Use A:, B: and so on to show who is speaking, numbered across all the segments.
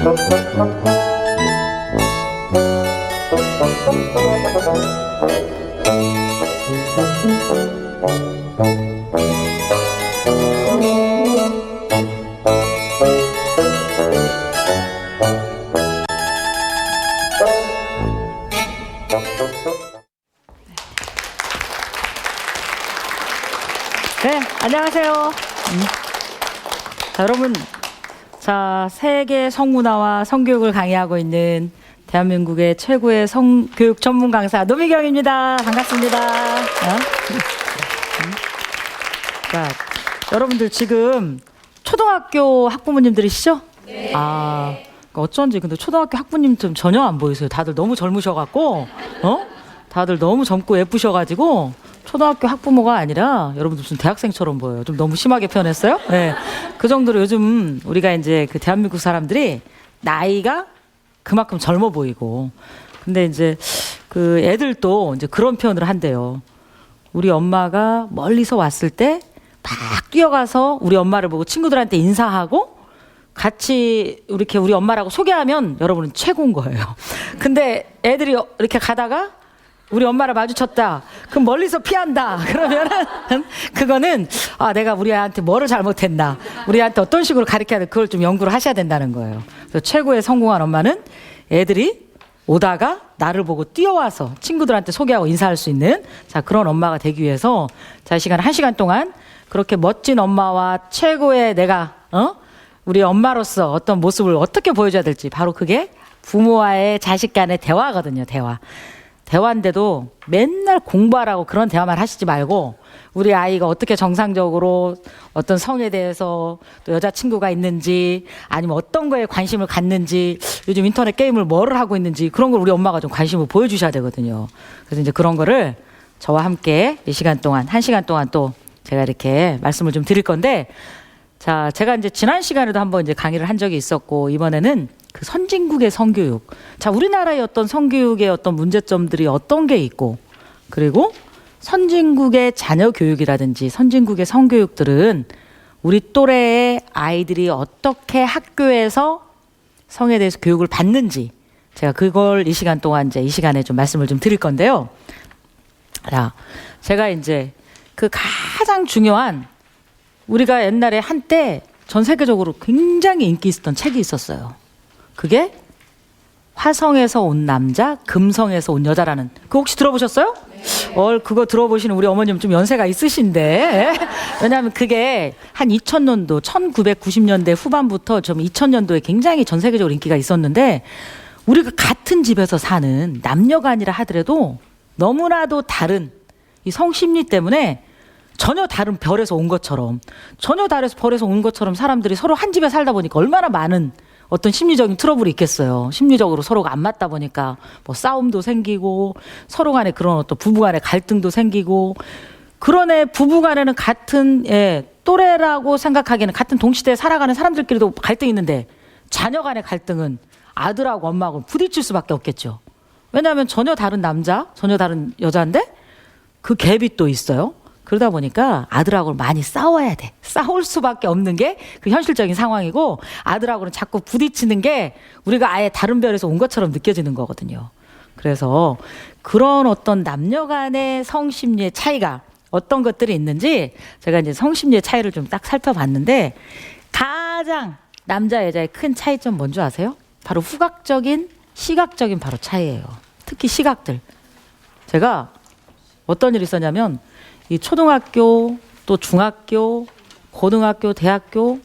A: 네, 안녕하세요. 자, 여러분, 자, 세계 성문화와 성교육을 강의하고 있는 대한민국의 최고의 성교육 전문 강사 노미경입니다. 반갑습니다. 자, 여러분들 지금 초등학교 학부모님들이시죠? 네. 아, 어쩐지 근데 초등학교 학부모님 좀 전혀 안 보이세요. 다들 너무 젊으셔갖고, 다들 너무 젊고 예쁘셔가지고 초등학교 학부모가 아니라 여러분들 무슨 대학생처럼 보여요. 좀 너무 심하게 표현했어요? 네. 그 정도로 요즘 우리가 이제 그 대한민국 사람들이 나이가 그만큼 젊어 보이고. 근데 이제 그 애들도 이제 그런 표현을 한대요. 우리 엄마가 멀리서 왔을 때 막 뛰어가서 우리 엄마를 보고 친구들한테 인사하고 같이 이렇게 우리 엄마라고 소개하면 여러분은 최고인 거예요. 근데 애들이 이렇게 가다가 우리 엄마를 마주쳤다. 그럼 멀리서 피한다. 그러면은 그거는 아 내가 우리 애한테 뭐를 잘못했나, 우리 애한테 어떤 식으로 가르쳐야 돼, 그걸 좀 연구를 하셔야 된다는 거예요. 그래서 최고의 성공한 엄마는 애들이 오다가 나를 보고 뛰어와서 친구들한테 소개하고 인사할 수 있는 자 그런 엄마가 되기 위해서 자 이 시간 1시간 동안 그렇게 멋진 엄마와 최고의 내가 우리 엄마로서 어떤 모습을 어떻게 보여줘야 될지, 바로 그게 부모와의 자식 간의 대화거든요. 대화인데도 맨날 공부하라고 그런 대화만 하시지 말고 우리 아이가 어떻게 정상적으로 어떤 성에 대해서 또 여자친구가 있는지 아니면 어떤 거에 관심을 갖는지 요즘 인터넷 게임을 뭐를 하고 있는지 그런 걸 우리 엄마가 좀 관심을 보여주셔야 되거든요. 그래서 이제 그런 거를 저와 함께 이 시간 동안 1시간 동안 또 제가 이렇게 말씀을 좀 드릴 건데, 자 제가 이제 지난 시간에도 한번 이제 강의를 한 적이 있었고 이번에는 그 선진국의 성교육, 자 우리나라의 어떤 성교육의 어떤 문제점들이 어떤 게 있고, 그리고 선진국의 자녀 교육이라든지 선진국의 성교육들은 우리 또래의 아이들이 어떻게 학교에서 성에 대해서 교육을 받는지, 제가 그걸 이 시간 동안 이제 이 시간에 좀 말씀을 좀 드릴 건데요. 자, 제가 이제 그 가장 중요한, 우리가 옛날에 한때 전 세계적으로 굉장히 인기 있었던 책이 있었어요. 그게 화성에서 온 남자, 금성에서 온 여자라는, 그거 혹시 들어보셨어요? 네. 그거 들어보시는 우리 어머님 좀 연세가 있으신데 왜냐하면 그게 한 2000년도 1990년대 후반부터 좀 2000년도에 굉장히 전 세계적으로 인기가 있었는데, 우리가 같은 집에서 사는 남녀가 아니라 하더라도 너무나도 다른 이 성심리 때문에 전혀 다른 별에서 온 것처럼, 전혀 다른 별에서 온 것처럼 사람들이 서로 한 집에 살다 보니까 얼마나 많은 어떤 심리적인 트러블이 있겠어요. 심리적으로 서로가 안 맞다 보니까 뭐 싸움도 생기고 서로 간에 그런 어떤 부부 간의 갈등도 생기고, 그러네 부부 간에는 같은 또래라고 생각하기에는 같은 동시대에 살아가는 사람들끼리도 갈등이 있는데 자녀 간의 갈등은 아들하고 엄마하고 부딪힐 수밖에 없겠죠. 왜냐하면 전혀 다른 남자, 전혀 다른 여자인데 그 갭이 또 있어요. 그러다 보니까 아들하고는 많이 싸워야 돼. 싸울 수밖에 없는 게 그 현실적인 상황이고, 아들하고는 자꾸 부딪히는 게 우리가 아예 다른 별에서 온 것처럼 느껴지는 거거든요. 그래서 그런 어떤 남녀 간의 성심리의 차이가 어떤 것들이 있는지 제가 이제 성심리의 차이를 좀 딱 살펴봤는데, 가장 남자 여자의 큰 차이점 뭔지 아세요? 바로 후각적인, 시각적인 바로 차이예요. 특히 시각들. 제가 어떤 일이 있었냐면 이 초등학교 또 중학교, 고등학교, 대학교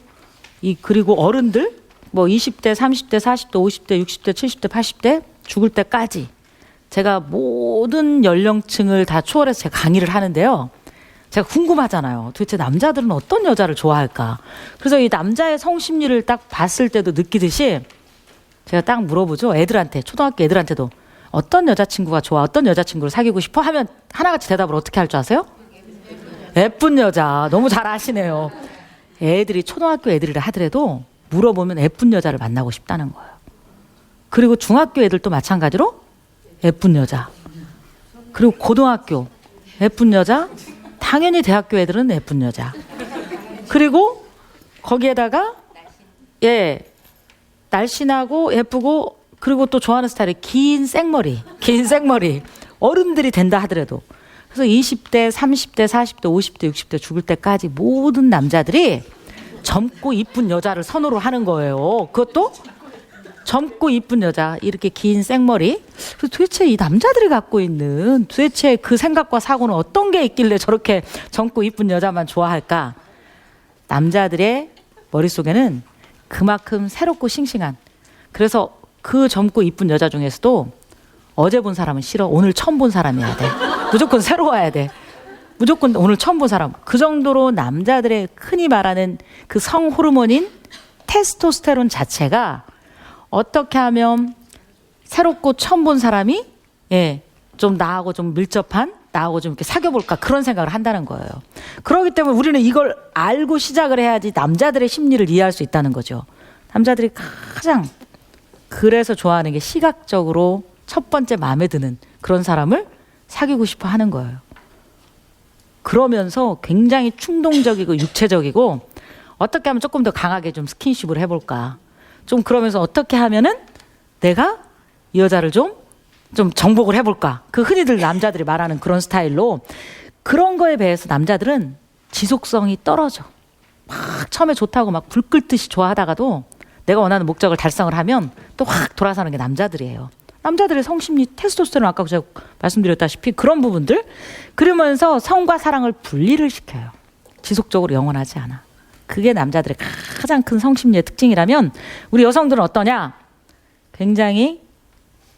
A: 그리고 어른들 뭐 20대, 30대, 40대, 50대, 60대, 70대, 80대 죽을 때까지 제가 모든 연령층을 다 초월해서 제가 강의를 하는데요. 제가 궁금하잖아요. 도대체 남자들은 어떤 여자를 좋아할까? 그래서 이 남자의 성심리를 딱 봤을 때도 느끼듯이 제가 딱 물어보죠. 애들한테, 초등학교 애들한테도 어떤 여자친구가 좋아? 어떤 여자친구를 사귀고 싶어? 하면 하나같이 대답을 어떻게 할 줄 아세요? 예쁜 여자. 너무 잘 아시네요. 애들이 초등학교 애들이라 하더라도 물어보면 예쁜 여자를 만나고 싶다는 거예요. 그리고 중학교 애들도 마찬가지로 예쁜 여자. 그리고 고등학교 예쁜 여자. 당연히 대학교 애들은 예쁜 여자. 그리고 거기에다가 날씬하고 예쁘고 그리고 또 좋아하는 스타일이 긴 생머리. 어른들이 된다 하더라도. 그래서 20대, 30대, 40대, 50대, 60대 죽을 때까지 모든 남자들이 젊고 이쁜 여자를 선호를 하는 거예요. 그것도 젊고 이쁜 여자, 이렇게 긴 생머리. 그래서 도대체 이 남자들이 갖고 있는 도대체 그 생각과 사고는 어떤 게 있길래 저렇게 젊고 이쁜 여자만 좋아할까? 남자들의 머릿속에는 그만큼 새롭고 싱싱한, 그래서 그 젊고 이쁜 여자 중에서도 어제 본 사람은 싫어. 오늘 처음 본 사람이어야 돼. 무조건 새로워야 돼. 무조건 오늘 처음 본 사람. 그 정도로 남자들의 흔히 말하는 그 성 호르몬인 테스토스테론 자체가 어떻게 하면 새롭고 처음 본 사람이 좀 나하고 좀 밀접한, 나하고 좀 이렇게 사귀어볼까, 그런 생각을 한다는 거예요. 그렇기 때문에 우리는 이걸 알고 시작을 해야지 남자들의 심리를 이해할 수 있다는 거죠. 남자들이 가장 그래서 좋아하는 게 시각적으로 첫 번째 마음에 드는 그런 사람을 사귀고 싶어 하는 거예요. 그러면서 굉장히 충동적이고 육체적이고, 어떻게 하면 조금 더 강하게 좀 스킨십을 해볼까, 좀 그러면서 어떻게 하면은 내가 이 여자를 좀 정복을 해볼까, 그 흔히들 남자들이 말하는 그런 스타일로, 그런 거에 비해서 남자들은 지속성이 떨어져. 막 처음에 좋다고 막 불 끓듯이 좋아하다가도 내가 원하는 목적을 달성을 하면 또 확 돌아서는 게 남자들이에요. 남자들의 성심리, 테스토스테론, 아까 제가 말씀드렸다시피 그런 부분들, 그러면서 성과 사랑을 분리를 시켜요. 지속적으로 영원하지 않아. 그게 남자들의 가장 큰 성심리의 특징이라면, 우리 여성들은 어떠냐? 굉장히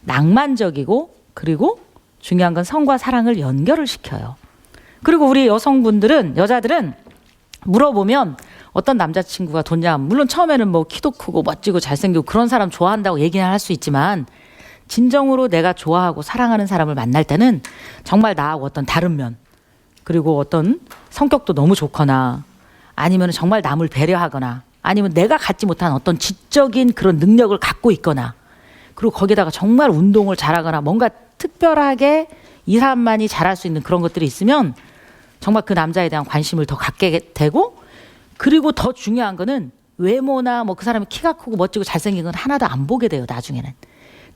A: 낭만적이고, 그리고 중요한 건 성과 사랑을 연결을 시켜요. 그리고 우리 여성분들은, 여자들은 물어보면 어떤 남자친구가 좋냐, 물론 처음에는 뭐 키도 크고 멋지고 잘생기고 그런 사람 좋아한다고 얘기는 할 수 있지만, 진정으로 내가 좋아하고 사랑하는 사람을 만날 때는 정말 나하고 어떤 다른 면, 그리고 어떤 성격도 너무 좋거나, 아니면 정말 남을 배려하거나, 아니면 내가 갖지 못한 어떤 지적인 그런 능력을 갖고 있거나, 그리고 거기다가 정말 운동을 잘하거나 뭔가 특별하게 이 사람만이 잘할 수 있는 그런 것들이 있으면 정말 그 남자에 대한 관심을 더 갖게 되고, 그리고 더 중요한 거는 외모나 뭐 그 사람이 키가 크고 멋지고 잘생긴 건 하나도 안 보게 돼요, 나중에는.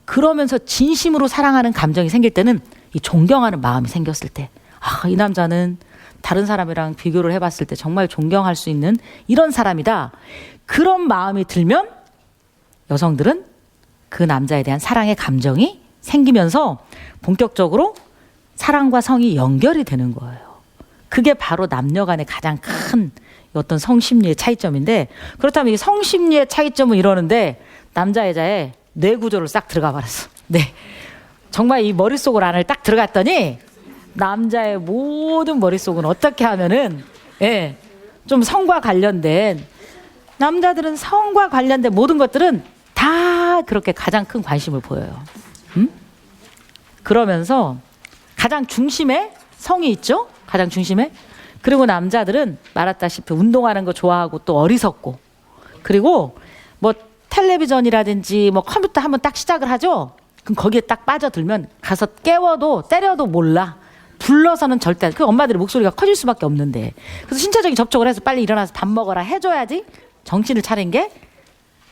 A: 그러면서 진심으로 사랑하는 감정이 생길 때는, 이 존경하는 마음이 생겼을 때, 아, 이 남자는 다른 사람이랑 비교를 해봤을 때 정말 존경할 수 있는 이런 사람이다. 그런 마음이 들면 여성들은 그 남자에 대한 사랑의 감정이 생기면서 본격적으로 사랑과 성이 연결이 되는 거예요. 그게 바로 남녀 간의 가장 큰 어떤 성심리의 차이점인데, 그렇다면 이 성심리의 차이점은 이러는데 남자 여자의 뇌 구조를 싹 들어가 버렸어. 네, 정말 이 머릿속을 안을 딱 들어갔더니 남자의 모든 머릿속은 어떻게 하면은 좀 성과 관련된, 남자들은 성과 관련된 모든 것들은 다 그렇게 가장 큰 관심을 보여요. 그러면서 가장 중심에 성이 있죠. 가장 중심에. 그리고 남자들은 말했다시피 운동하는 거 좋아하고 또 어리석고, 그리고 뭐 텔레비전이라든지 뭐 컴퓨터 한번 딱 시작을 하죠. 그럼 거기에 딱 빠져들면 가서 깨워도 때려도 몰라. 불러서는 절대, 그 엄마들의 목소리가 커질 수밖에 없는데, 그래서 신체적인 접촉을 해서 빨리 일어나서 밥 먹어라 해줘야지 정신을 차린 게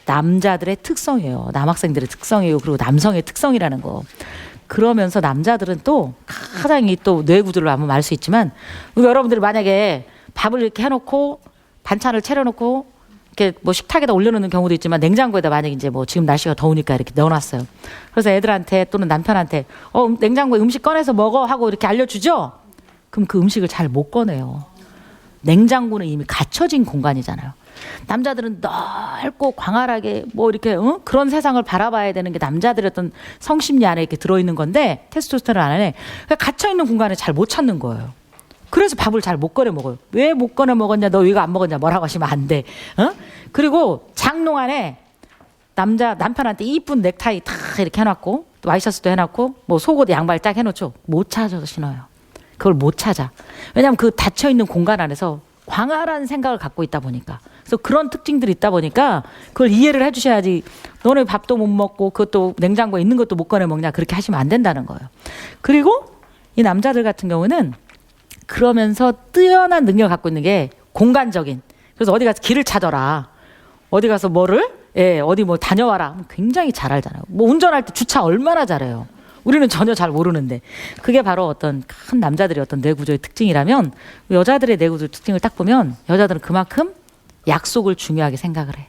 A: 남자들의 특성이에요. 남학생들의 특성이에요. 그리고 남성의 특성이라는 거. 그러면서 남자들은 또 가장 또 뇌 구조를 한번 알 수 있지만, 여러분들이 만약에 밥을 이렇게 해놓고 반찬을 차려놓고 이렇게 뭐 식탁에다 올려놓는 경우도 있지만, 냉장고에다 만약에 이제 뭐 지금 날씨가 더우니까 이렇게 넣어놨어요. 그래서 애들한테 또는 남편한테 냉장고에 음식 꺼내서 먹어 하고 이렇게 알려주죠. 그럼 그 음식을 잘 못 꺼내요. 냉장고는 이미 갇혀진 공간이잖아요. 남자들은 넓고 광활하게 뭐 이렇게 그런 세상을 바라봐야 되는 게 남자들의 어떤 성심리 안에 이렇게 들어있는 건데, 테스토스테론 안에 갇혀있는 공간을 잘 못 찾는 거예요. 그래서 밥을 잘 못 꺼내 먹어요. 왜 못 꺼내 먹었냐, 너 이거 안 먹었냐, 뭐라고 하시면 안 돼. 그리고 장롱 안에 남편한테 이쁜 넥타이 다 이렇게 해놨고, 또 와이셔츠도 해놨고, 뭐 속옷 양말 딱 해놓죠. 못 찾아서 신어요. 그걸 못 찾아. 왜냐하면 그 닫혀있는 공간 안에서 광활한 생각을 갖고 있다 보니까. 그래서 그런 특징들이 있다 보니까 그걸 이해를 해주셔야지, 너네 밥도 못 먹고 그것도 냉장고에 있는 것도 못 꺼내 먹냐, 그렇게 하시면 안 된다는 거예요. 그리고 이 남자들 같은 경우는 그러면서 뛰어난 능력을 갖고 있는 게 공간적인, 그래서 어디 가서 길을 찾아라, 어디 가서 뭐를 예, 어디 뭐 다녀와라. 굉장히 잘 알잖아요. 뭐 운전할 때 주차 얼마나 잘해요. 우리는 전혀 잘 모르는데. 그게 바로 어떤 큰 남자들의 어떤 뇌구조의 특징이라면 여자들의 뇌구조의 특징을 딱 보면 여자들은 그만큼 약속을 중요하게 생각을 해.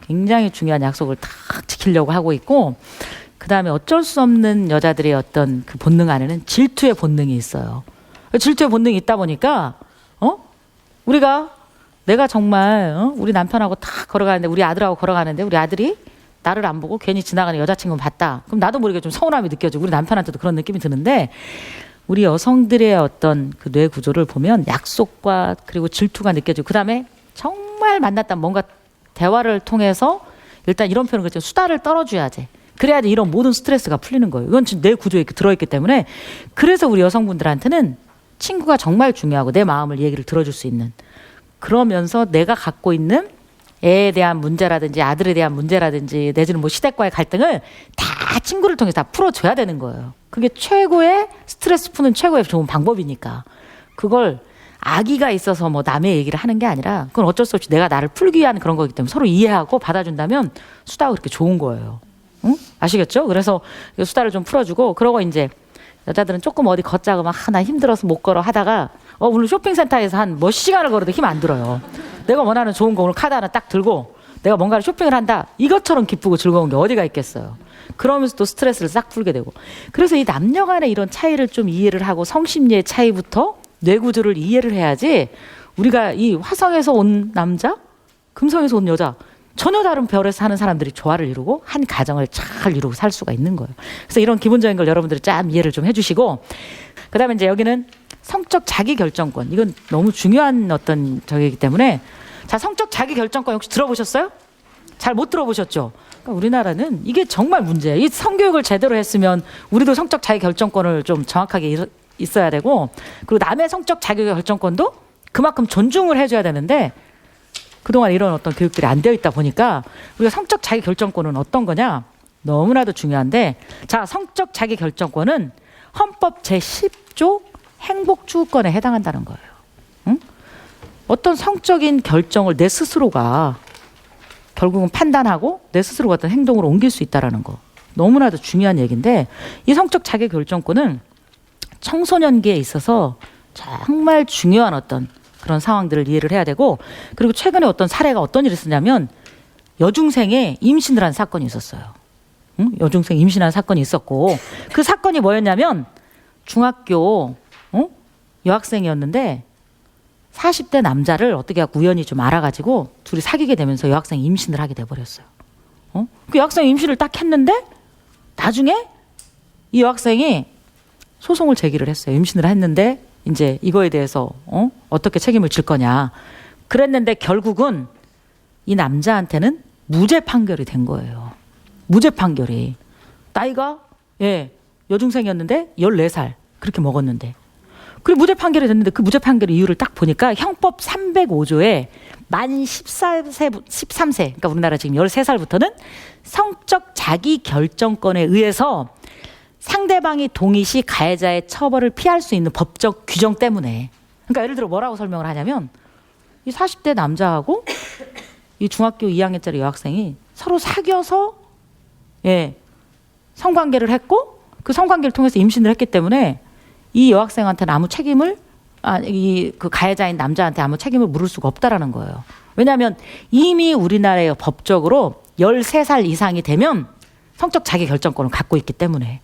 A: 굉장히 중요한 약속을 딱 지키려고 하고 있고, 그 다음에 어쩔 수 없는 여자들의 어떤 그 본능 안에는 질투의 본능이 있어요. 질투의 본능이 있다 보니까, 내가 정말, 우리 남편하고 딱 걸어가는데, 우리 아들하고 걸어가는데, 우리 아들이 나를 안 보고 괜히 지나가는 여자친구 봤다. 그럼 나도 모르게 좀 서운함이 느껴지고, 우리 남편한테도 그런 느낌이 드는데, 우리 여성들의 어떤 그 뇌 구조를 보면 약속과 그리고 질투가 느껴지고, 그 다음에 정말 만났다 뭔가 대화를 통해서 일단 이런 표현을 그렇죠. 수다를 떨어줘야지. 그래야지 이런 모든 스트레스가 풀리는 거예요. 이건 지금 내 구조에 이렇게 들어있기 때문에, 그래서 우리 여성분들한테는 친구가 정말 중요하고 내 마음을 얘기를 들어줄 수 있는, 그러면서 내가 갖고 있는 애에 대한 문제라든지 아들에 대한 문제라든지 내지는 뭐 시댁과의 갈등을 다 친구를 통해서 다 풀어줘야 되는 거예요. 그게 최고의 스트레스 푸는 최고의 좋은 방법이니까. 그걸 아기가 있어서 뭐 남의 얘기를 하는 게 아니라 그건 어쩔 수 없이 내가 나를 풀기 위한 그런 거기 때문에 서로 이해하고 받아준다면 수다가 그렇게 좋은 거예요. 응? 아시겠죠? 그래서 수다를 좀 풀어주고, 그러고 이제 여자들은 조금 어디 걷자고 막 나 힘들어서 못 걸어 하다가 오늘 쇼핑센터에서 한 몇 시간을 걸어도 힘 안 들어요. 내가 원하는 좋은 거 오늘 카드 하나 딱 들고 내가 뭔가를 쇼핑을 한다. 이것처럼 기쁘고 즐거운 게 어디가 있겠어요. 그러면서 또 스트레스를 싹 풀게 되고. 그래서 이 남녀 간의 이런 차이를 좀 이해를 하고 성심리의 차이부터 뇌구조를 이해를 해야지 우리가 이 화성에서 온 남자, 금성에서 온 여자 전혀 다른 별에서 사는 사람들이 조화를 이루고 한 가정을 잘 이루고 살 수가 있는 거예요. 그래서 이런 기본적인 걸 여러분들이 좀 이해를 좀 해주시고, 그 다음에 이제 여기는 성적 자기결정권. 이건 너무 중요한 어떤 저기이기 때문에, 자, 성적 자기결정권 혹시 들어보셨어요? 잘 못 들어보셨죠? 그러니까 우리나라는 이게 정말 문제예요. 이 성교육을 제대로 했으면 우리도 성적 자기결정권을 좀 정확하게 있어야 되고, 그리고 남의 성적 자기결정권도 그만큼 존중을 해줘야 되는데, 그동안 이런 어떤 교육들이 안 되어 있다 보니까 우리가 성적 자기결정권은 어떤 거냐? 너무나도 중요한데, 자, 성적 자기결정권은 헌법 제10조 행복추구권에 해당한다는 거예요. 응? 어떤 성적인 결정을 내 스스로가 결국은 판단하고 내 스스로가 어떤 행동으로 옮길 수 있다는 거. 너무나도 중요한 얘기인데, 이 성적 자기결정권은 청소년기에 있어서 정말 중요한 어떤 그런 상황들을 이해를 해야 되고, 그리고 최근에 어떤 사례가 어떤 일이 있었냐면 여중생의 임신을 한 사건이 있었어요. 응? 여중생 임신한 사건이 있었고, 그 사건이 뭐였냐면 중학교 여학생이었는데 40대 남자를 어떻게 하고 우연히 좀 알아가지고 둘이 사귀게 되면서 여학생이 임신을 하게 돼버렸어요. 그 여학생이 임신을 딱 했는데 나중에 이 여학생이 소송을 제기를 했어요. 임신을 했는데 이제 이거에 대해서 어떻게 책임을 질 거냐. 그랬는데 결국은 이 남자한테는 무죄 판결이 된 거예요. 무죄 판결이. 나이가 여중생이었는데 14살 그렇게 먹었는데. 그리고 무죄 판결이 됐는데 그 무죄 판결의 이유를 딱 보니까 형법 305조에 만 13세, 그러니까 우리나라 지금 13살부터는 성적 자기 결정권에 의해서 상대방이 동의 시 가해자의 처벌을 피할 수 있는 법적 규정 때문에. 그러니까 예를 들어 뭐라고 설명을 하냐면, 이 40대 남자하고 이 중학교 2학년짜리 여학생이 서로 사귀어서 성관계를 했고, 그 성관계를 통해서 임신을 했기 때문에 이 여학생한테는 아무 책임을, 그 가해자인 남자한테 아무 책임을 물을 수가 없다라는 거예요. 왜냐하면 이미 우리나라의 법적으로 13살 이상이 되면 성적 자기결정권을 갖고 있기 때문에.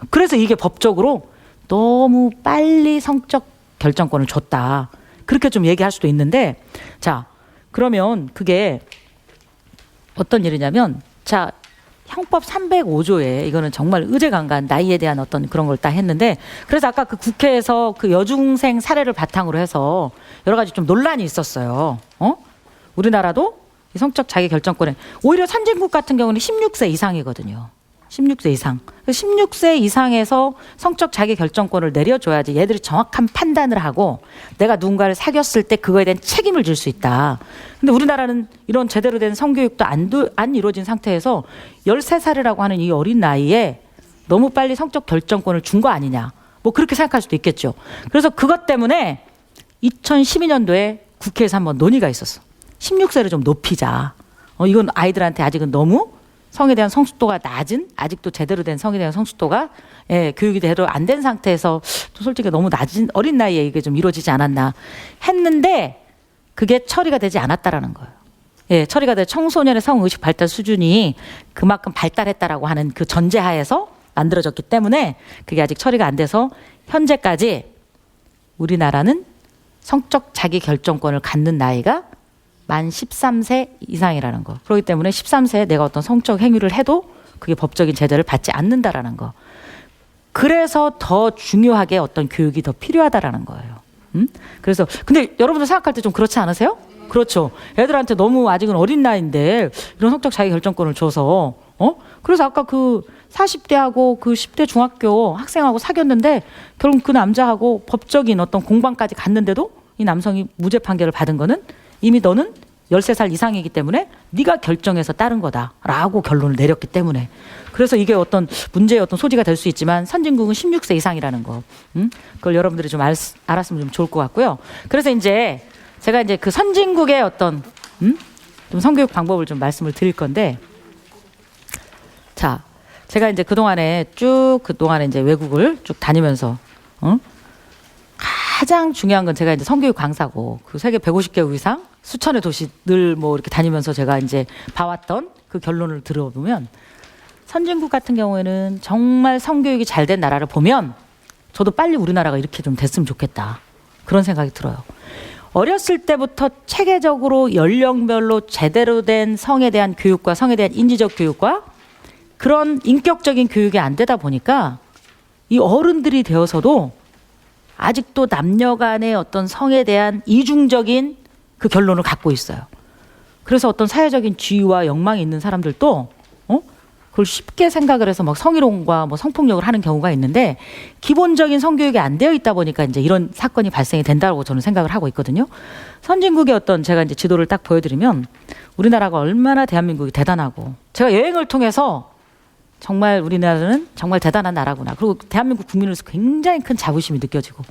A: 그래서 이게 법적으로 너무 빨리 성적 결정권을 줬다. 그렇게 좀 얘기할 수도 있는데, 자, 그러면 그게 어떤 일이냐면, 자, 형법 305조에 이거는 정말 의제강간 나이에 대한 어떤 그런 걸 다 했는데, 그래서 아까 그 국회에서 그 여중생 사례를 바탕으로 해서 여러 가지 좀 논란이 있었어요. 우리나라도 이 성적 자기결정권에 오히려 선진국 같은 경우는 16세 이상이거든요. 16세 이상. 16세 이상에서 성적 자기결정권을 내려줘야지 얘들이 정확한 판단을 하고 내가 누군가를 사귀었을 때 그거에 대한 책임을 질 수 있다. 근데 우리나라는 이런 제대로 된 성교육도 안 이루어진 상태에서 13살이라고 하는 이 어린 나이에 너무 빨리 성적 결정권을 준 거 아니냐. 뭐 그렇게 생각할 수도 있겠죠. 그래서 그것 때문에 2012년도에 국회에서 한번 논의가 있었어. 16세를 좀 높이자. 이건 아이들한테 아직은 너무 성에 대한 성숙도가 낮은, 아직도 제대로 된 성에 대한 성숙도가 교육이 제대로 안 된 상태에서 또 솔직히 너무 낮은 어린 나이에 이게 좀 이루어지지 않았나 했는데 그게 처리가 되지 않았다라는 거예요. 처리가 돼 청소년의 성의식 발달 수준이 그만큼 발달했다라고 하는 그 전제하에서 만들어졌기 때문에 그게 아직 처리가 안 돼서 현재까지 우리나라는 성적 자기 결정권을 갖는 나이가 만 13세 이상이라는 거. 그렇기 때문에 13세에 내가 어떤 성적 행위를 해도 그게 법적인 제재를 받지 않는다라는 거. 그래서 더 중요하게 어떤 교육이 더 필요하다라는 거예요. 그래서 근데 여러분들 생각할 때 좀 그렇지 않으세요? 그렇죠. 애들한테 너무 아직은 어린 나이인데 이런 성적 자기 결정권을 줘서 그래서 아까 그 40대하고 그 10대 중학교 학생하고 사귀었는데 결국 그 남자하고 법적인 어떤 공방까지 갔는데도 이 남성이 무죄 판결을 받은 거는 이미 너는 13살 이상이기 때문에 네가 결정해서 따른 거다라고 결론을 내렸기 때문에 그래서 이게 어떤 문제의 어떤 소지가 될 수 있지만 선진국은 16세 이상이라는 거. 그걸 여러분들이 좀 알았으면 좀 좋을 것 같고요. 그래서 이제 제가 이제 그 선진국의 어떤 좀 성교육 방법을 좀 말씀을 드릴 건데 자, 제가 이제 그동안에 이제 외국을 쭉 다니면서 가장 중요한 건 제가 이제 성교육 강사고 그 세계 150개국 이상 수천의 도시 늘 뭐 이렇게 다니면서 제가 이제 봐왔던 그 결론을 들어보면 선진국 같은 경우에는 정말 성교육이 잘 된 나라를 보면 저도 빨리 우리나라가 이렇게 좀 됐으면 좋겠다. 그런 생각이 들어요. 어렸을 때부터 체계적으로 연령별로 제대로 된 성에 대한 교육과 성에 대한 인지적 교육과 그런 인격적인 교육이 안 되다 보니까 이 어른들이 되어서도 아직도 남녀 간의 어떤 성에 대한 이중적인 그 결론을 갖고 있어요. 그래서 어떤 사회적인 지위와 욕망이 있는 사람들도 그걸 쉽게 생각을 해서 막 성희롱과 뭐 성폭력을 하는 경우가 있는데 기본적인 성교육이 안 되어 있다 보니까 이제 이런 사건이 발생이 된다고 저는 생각을 하고 있거든요. 선진국의 어떤 제가 이제 지도를 딱 보여드리면 우리나라가 얼마나 대한민국이 대단하고 제가 여행을 통해서 정말 우리나라는 정말 대단한 나라구나. 그리고 대한민국 국민으로서 굉장히 큰 자부심이 느껴지고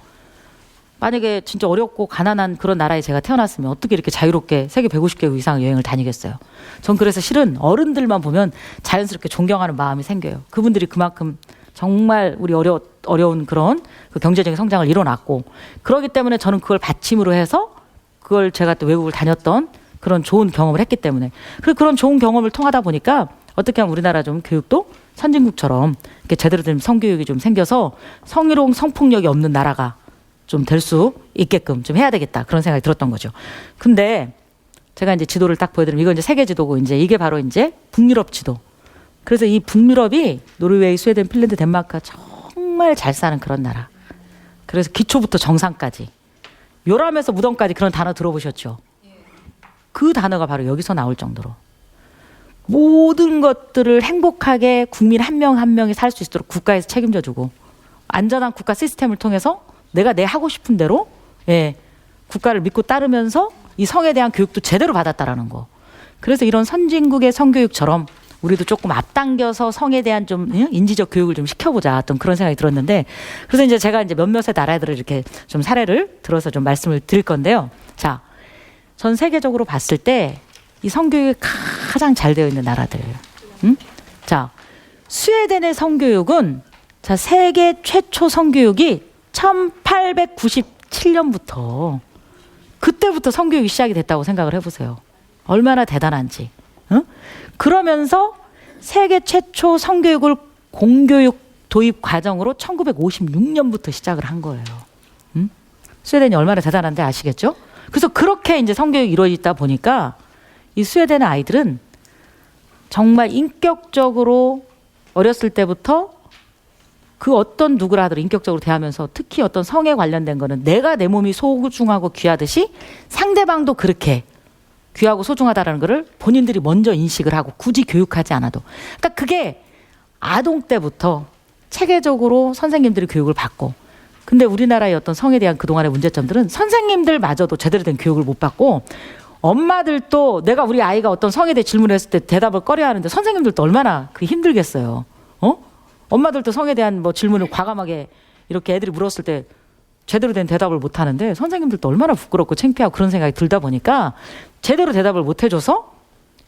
A: 만약에 진짜 어렵고 가난한 그런 나라에 제가 태어났으면 어떻게 이렇게 자유롭게 세계 150개국 이상 여행을 다니겠어요. 전 그래서 실은 어른들만 보면 자연스럽게 존경하는 마음이 생겨요. 그분들이 그만큼 정말 우리 어려운 그런 그 경제적인 성장을 이뤄놨고 그렇기 때문에 저는 그걸 바침으로 해서 그걸 제가 또 외국을 다녔던 그런 좋은 경험을 했기 때문에 그리고 그런 좋은 경험을 통하다 보니까 어떻게 하면 우리나라 좀 교육도 선진국처럼 이렇게 제대로 된 성교육이 좀 생겨서 성희롱 성폭력이 없는 나라가 좀 될 수 있게끔 좀 해야 되겠다 그런 생각이 들었던 거죠. 근데 제가 이제 지도를 딱 보여드리면 이건 이제 세계 지도고 이제 이게 바로 이제 북유럽 지도. 그래서 이 북유럽이 노르웨이, 스웨덴, 핀란드, 덴마크가 정말 잘 사는 그런 나라. 그래서 기초부터 정상까지 요람에서 무덤까지 그런 단어 들어보셨죠? 그 단어가 바로 여기서 나올 정도로 모든 것들을 행복하게 국민 한 명 한 명이 살 수 있도록 국가에서 책임져주고 안전한 국가 시스템을 통해서 내가 내 하고 싶은 대로 국가를 믿고 따르면서 이 성에 대한 교육도 제대로 받았다라는 거. 그래서 이런 선진국의 성교육처럼 우리도 조금 앞당겨서 성에 대한 좀 인지적 교육을 좀 시켜보자 어떤 그런 생각이 들었는데 그래서 이제 제가 이제 몇몇의 나라들을 이렇게 좀 사례를 들어서 좀 말씀을 드릴 건데요. 자, 전 세계적으로 봤을 때 이 성교육이 가장 잘 되어 있는 나라들. 자, 스웨덴의 성교육은 자, 세계 최초 성교육이 1897년부터 그때부터 성교육이 시작이 됐다고 생각을 해보세요. 얼마나 대단한지. 그러면서 세계 최초 성교육을 공교육 도입 과정으로 1956년부터 시작을 한 거예요. 스웨덴이 얼마나 대단한데 아시겠죠? 그래서 그렇게 이제 성교육이 이루어지다 보니까 이 스웨덴의 아이들은 정말 인격적으로 어렸을 때부터 그 어떤 누구라 하더라도 인격적으로 대하면서 특히 어떤 성에 관련된 거는 내가 내 몸이 소중하고 귀하듯이 상대방도 그렇게 귀하고 소중하다는 거를 본인들이 먼저 인식을 하고 굳이 교육하지 않아도. 그러니까 그게 아동 때부터 체계적으로 선생님들이 교육을 받고 근데 우리나라의 어떤 성에 대한 그동안의 문제점들은 선생님들마저도 제대로 된 교육을 못 받고 엄마들도 내가 우리 아이가 어떤 성에 대해 질문을 했을 때 대답을 꺼려야 하는데 선생님들도 얼마나 그 힘들겠어요. 엄마들도 성에 대한 뭐 질문을 과감하게 이렇게 애들이 물었을 때 제대로 된 대답을 못 하는데 선생님들도 얼마나 부끄럽고 창피하고 그런 생각이 들다 보니까 제대로 대답을 못 해줘서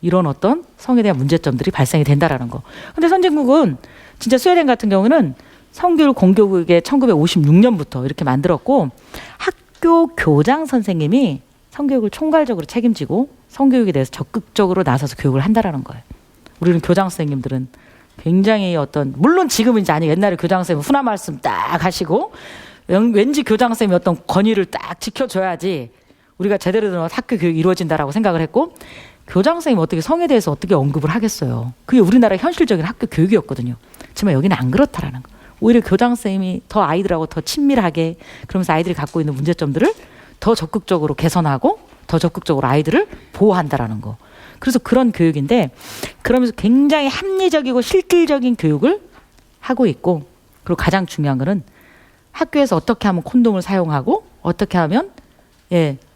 A: 이런 어떤 성에 대한 문제점들이 발생이 된다라는 거. 근데 선진국은 진짜 스웨덴 같은 경우는 성교육 공교육에 1956년부터 이렇게 만들었고 학교 교장 선생님이 성교육을 총괄적으로 책임지고 성교육에 대해서 적극적으로 나서서 교육을 한다라는 거예요. 우리는 교장 선생님들은 굉장히 물론 지금은 이제 아니 옛날에 교장 선생님 훈화 말씀 딱 하시고 왠지 교장 선생님이 어떤 권위를 딱 지켜줘야지 우리가 제대로 된 학교 교육이 이루어진다라고 생각을 했고 교장 선생님이 어떻게 성에 대해서 어떻게 언급을 하겠어요. 그게 우리나라의 현실적인 학교 교육이었거든요. 하지만 여기는 안 그렇다라는 거. 오히려 교장 선생님이 더 아이들하고 더 친밀하게 그러면서 아이들이 갖고 있는 문제점들을 더 적극적으로 개선하고 더 적극적으로 아이들을 보호한다라는 거. 그래서 그런 교육인데 그러면서 굉장히 합리적이고 실질적인 교육을 하고 있고 그리고 가장 중요한 거는 학교에서 어떻게 하면 콘돔을 사용하고 어떻게 하면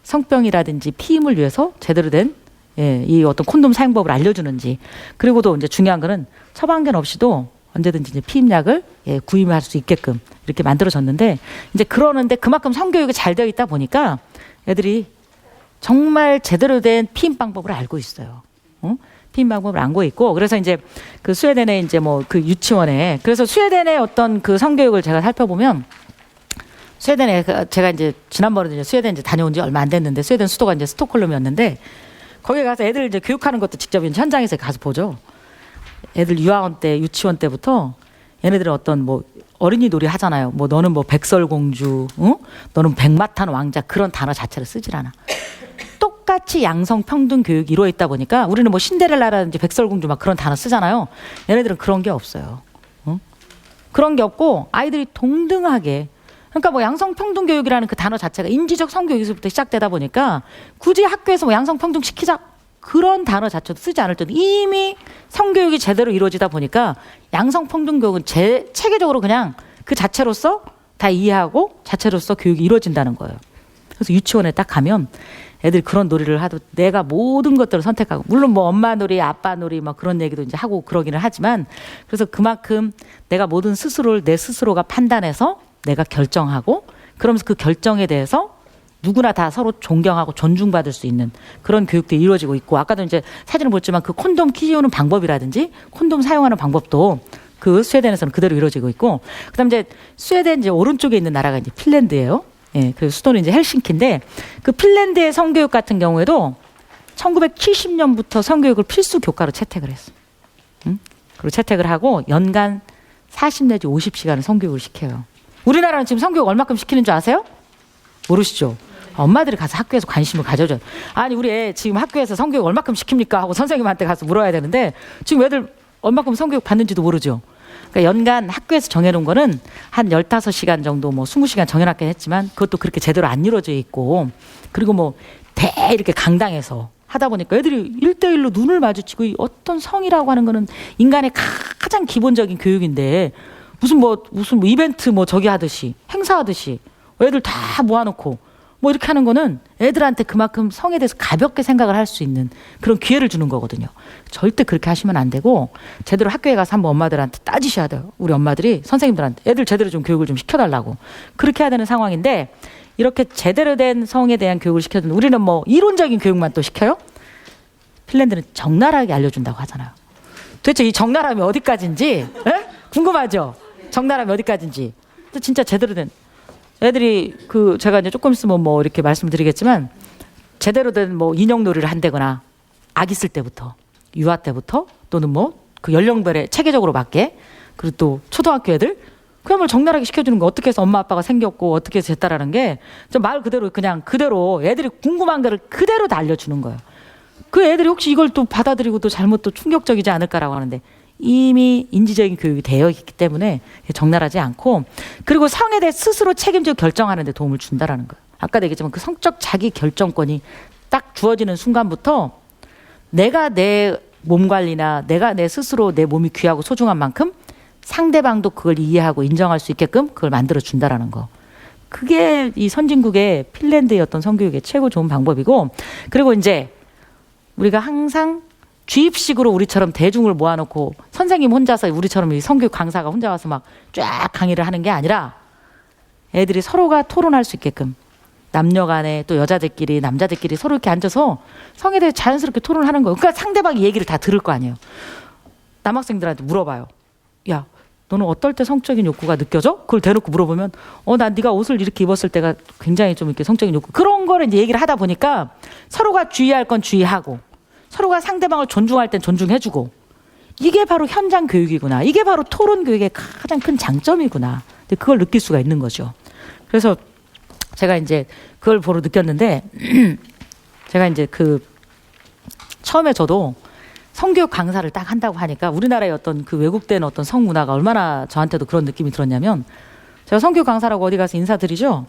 A: 성병이라든지 피임을 위해서 제대로 된 이 어떤 콘돔 사용법을 알려주는지 그리고도 이제 중요한 거는 처방전 없이도 언제든지 이제 피임약을 구입할 수 있게끔 이렇게 만들어졌는데 이제 그러는데 그만큼 성교육이 잘 되어 있다 보니까 애들이 정말 제대로 된 피임 방법을 알고 있어요. 피임 방법을 알고 있고 그래서 이제 그 스웨덴의 이제 뭐 그 유치원에 그래서 스웨덴의 어떤 그 성교육을 제가 살펴보면 스웨덴에 제가 이제 지난번에 이제 스웨덴 이제 다녀온 지 얼마 안 됐는데 스웨덴 수도가 이제 스톡홀름이었는데 거기 가서 애들 이제 교육하는 것도 직접 현장에서 가서 보죠. 애들 유아원 때 유치원 때부터 얘네들은 어떤 뭐 어린이 놀이 하잖아요. 뭐 너는 뭐 백설공주, 너는 백마탄 왕자 그런 단어 자체를 쓰질 않아. 똑같이 양성평등 교육이 이루어 있다 보니까 우리는 뭐 신데렐라라든지 백설공주 막 그런 단어 쓰잖아요. 얘네들은 그런 게 없어요. 그런 게 없고 아이들이 동등하게 그러니까 뭐 양성평등 교육이라는 그 단어 자체가 인지적 성교육에서부터 시작되다 보니까 굳이 학교에서 뭐 양성평등 시키자 그런 단어 자체도 쓰지 않을 때도 이미 성교육이 제대로 이루어지다 보니까 양성평등 교육은 체계적으로 그냥 그 자체로서 다 이해하고 자체로서 교육이 이루어진다는 거예요. 그래서 유치원에 딱 가면 애들이 그런 놀이를 하도 내가 모든 것들을 선택하고 물론 뭐 엄마 놀이, 아빠 놀이 막 그런 얘기도 이제 하고 그러기는 하지만 그래서 그만큼 내가 모든 스스로를 내 스스로가 판단해서 내가 결정하고 그러면서 그 결정에 대해서 누구나 다 서로 존경하고 존중받을 수 있는 그런 교육들이 이루어지고 있고 아까도 이제 사진을 보지만 그 콘돔 키우는 방법이라든지 콘돔 사용하는 방법도 그 스웨덴에서는 그대로 이루어지고 있고 그다음 이제 스웨덴 이제 오른쪽에 있는 나라가 이제 핀란드예요. 그래서 수도는 이제 헬싱키인데 그 핀란드의 성교육 같은 경우에도 1970년부터 성교육을 필수 교과로 채택을 했어. 그리고 채택을 하고 연간 40 내지 50시간을 성교육을 시켜요. 우리나라는 지금 성교육 얼마큼 시키는 줄 아세요? 모르시죠? 엄마들이 가서 학교에서 관심을 가져줘요. 아니 우리 애 지금 학교에서 성교육 얼마큼 시킵니까? 하고 선생님한테 가서 물어야 되는데 지금 애들 얼마큼 성교육 받는지도 모르죠. 그러니까 연간 학교에서 정해놓은 거는 한 15시간 정도 뭐 20시간 정해놨긴 했지만 그것도 그렇게 제대로 안 이루어져 있고 그리고 뭐 이렇게 강당에서 하다 보니까 애들이 1대1로 눈을 마주치고 이 어떤 성이라고 하는 거는 인간의 가장 기본적인 교육인데 무슨 뭐 이벤트 뭐 저기 하듯이 행사하듯이 애들 다 모아놓고 뭐 이렇게 하는 거는 애들한테 그만큼 성에 대해서 가볍게 생각을 할 수 있는 그런 기회를 주는 거거든요. 절대 그렇게 하시면 안 되고 제대로 학교에 가서 한번 엄마들한테 따지셔야 돼요. 우리 엄마들이 선생님들한테 애들 제대로 좀 교육을 좀 시켜달라고 그렇게 해야 되는 상황인데 이렇게 제대로 된 성에 대한 교육을 시켜주는 우리는 뭐 이론적인 교육만 또 시켜요? 핀란드는 적나라하게 알려준다고 하잖아요. 도대체 이 적나라함이 어디까지인지 궁금하죠? 적나라함이 어디까지인지 진짜 제대로 된 애들이 그 제가 이제 조금 있으면 뭐 이렇게 말씀드리겠지만 제대로 된 뭐 인형놀이를 한다거나 아기 있을 때부터 유아 때부터 또는 뭐 그 연령별에 체계적으로 맞게 그리고 또 초등학교 애들 그야말로 적나라하게 시켜주는 거 어떻게 해서 엄마 아빠가 생겼고 어떻게 해서 됐다라는 게 말 그대로 그냥 그대로 애들이 궁금한 거를 그대로 다 알려주는 거예요. 그 애들이 혹시 이걸 또 받아들이고 또 잘못 또 충격적이지 않을까라고 하는데 이미 인지적인 교육이 되어 있기 때문에 적나라하지 않고 그리고 성에 대해 스스로 책임지고 결정하는 데 도움을 준다라는 거예요. 아까도 얘기했지만 그 성적 자기 결정권이 딱 주어지는 순간부터 내가 내 몸 관리나 내가 내 스스로 내 몸이 귀하고 소중한 만큼 상대방도 그걸 이해하고 인정할 수 있게끔 그걸 만들어 준다라는 거. 그게 이 선진국의 핀란드의 어떤 성교육의 최고 좋은 방법이고 그리고 이제 우리가 항상 주입식으로 우리처럼 대중을 모아놓고 선생님 혼자서 우리처럼 이 성교육 강사가 혼자 와서 막 쫙 강의를 하는 게 아니라 애들이 서로가 토론할 수 있게끔 남녀 간에 또 여자들끼리 남자들끼리 서로 이렇게 앉아서 성에 대해 자연스럽게 토론하는 거예요. 그러니까 상대방이 얘기를 다 들을 거 아니에요. 남학생들한테 물어봐요. 야, 너는 어떨 때 성적인 욕구가 느껴져? 그걸 대놓고 물어보면 난 네가 옷을 이렇게 입었을 때가 굉장히 좀 이렇게 성적인 욕구. 그런 거를 이제 얘기를 하다 보니까 서로가 주의할 건 주의하고 서로가 상대방을 존중할 땐 존중해주고 이게 바로 현장 교육이구나. 이게 바로 토론 교육의 가장 큰 장점이구나. 근데 그걸 느낄 수가 있는 거죠. 그래서 제가 이제 그걸 보러 느꼈는데 제가 이제 처음에 저도 성교육 강사를 딱 한다고 하니까 우리나라의 어떤 그 왜곡된 어떤 성문화가 얼마나 저한테도 그런 느낌이 들었냐면 제가 성교육 강사라고 어디 가서 인사드리죠.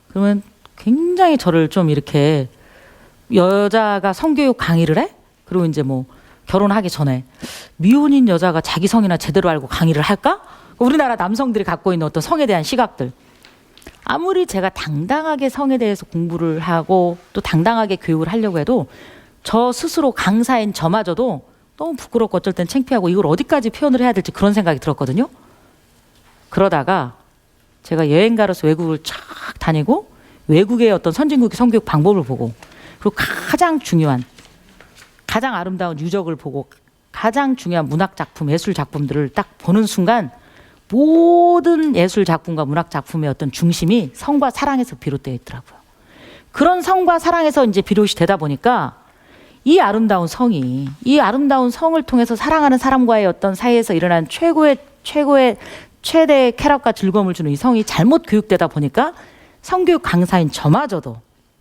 A: 그러면 굉장히 저를 좀 이렇게 여자가 성교육 강의를 해? 그리고 이제 뭐 결혼하기 전에 미혼인 여자가 자기 성이나 제대로 알고 강의를 할까? 우리나라 남성들이 갖고 있는 어떤 성에 대한 시각들. 아무리 제가 당당하게 성에 대해서 공부를 하고 또 당당하게 교육을 하려고 해도 저 스스로 강사인 저마저도 너무 부끄럽고 어쩔 땐 창피하고 이걸 어디까지 표현을 해야 될지 그런 생각이 들었거든요. 그러다가 제가 여행가로서 외국을 쫙 다니고 외국의 어떤 선진국의 성교육 방법을 보고 그리고 가장 중요한 가장 아름다운 유적을 보고 가장 중요한 문학 작품, 예술 작품들을 딱 보는 순간 모든 예술 작품과 문학 작품의 어떤 중심이 성과 사랑에서 비롯되어 있더라고요. 그런 성과 사랑에서 이제 비롯이 되다 보니까 이 아름다운 성을 통해서 사랑하는 사람과의 어떤 사이에서 일어난 최대의 쾌락과 즐거움을 주는 이 성이 잘못 교육되다 보니까 성교육 강사인 저마저도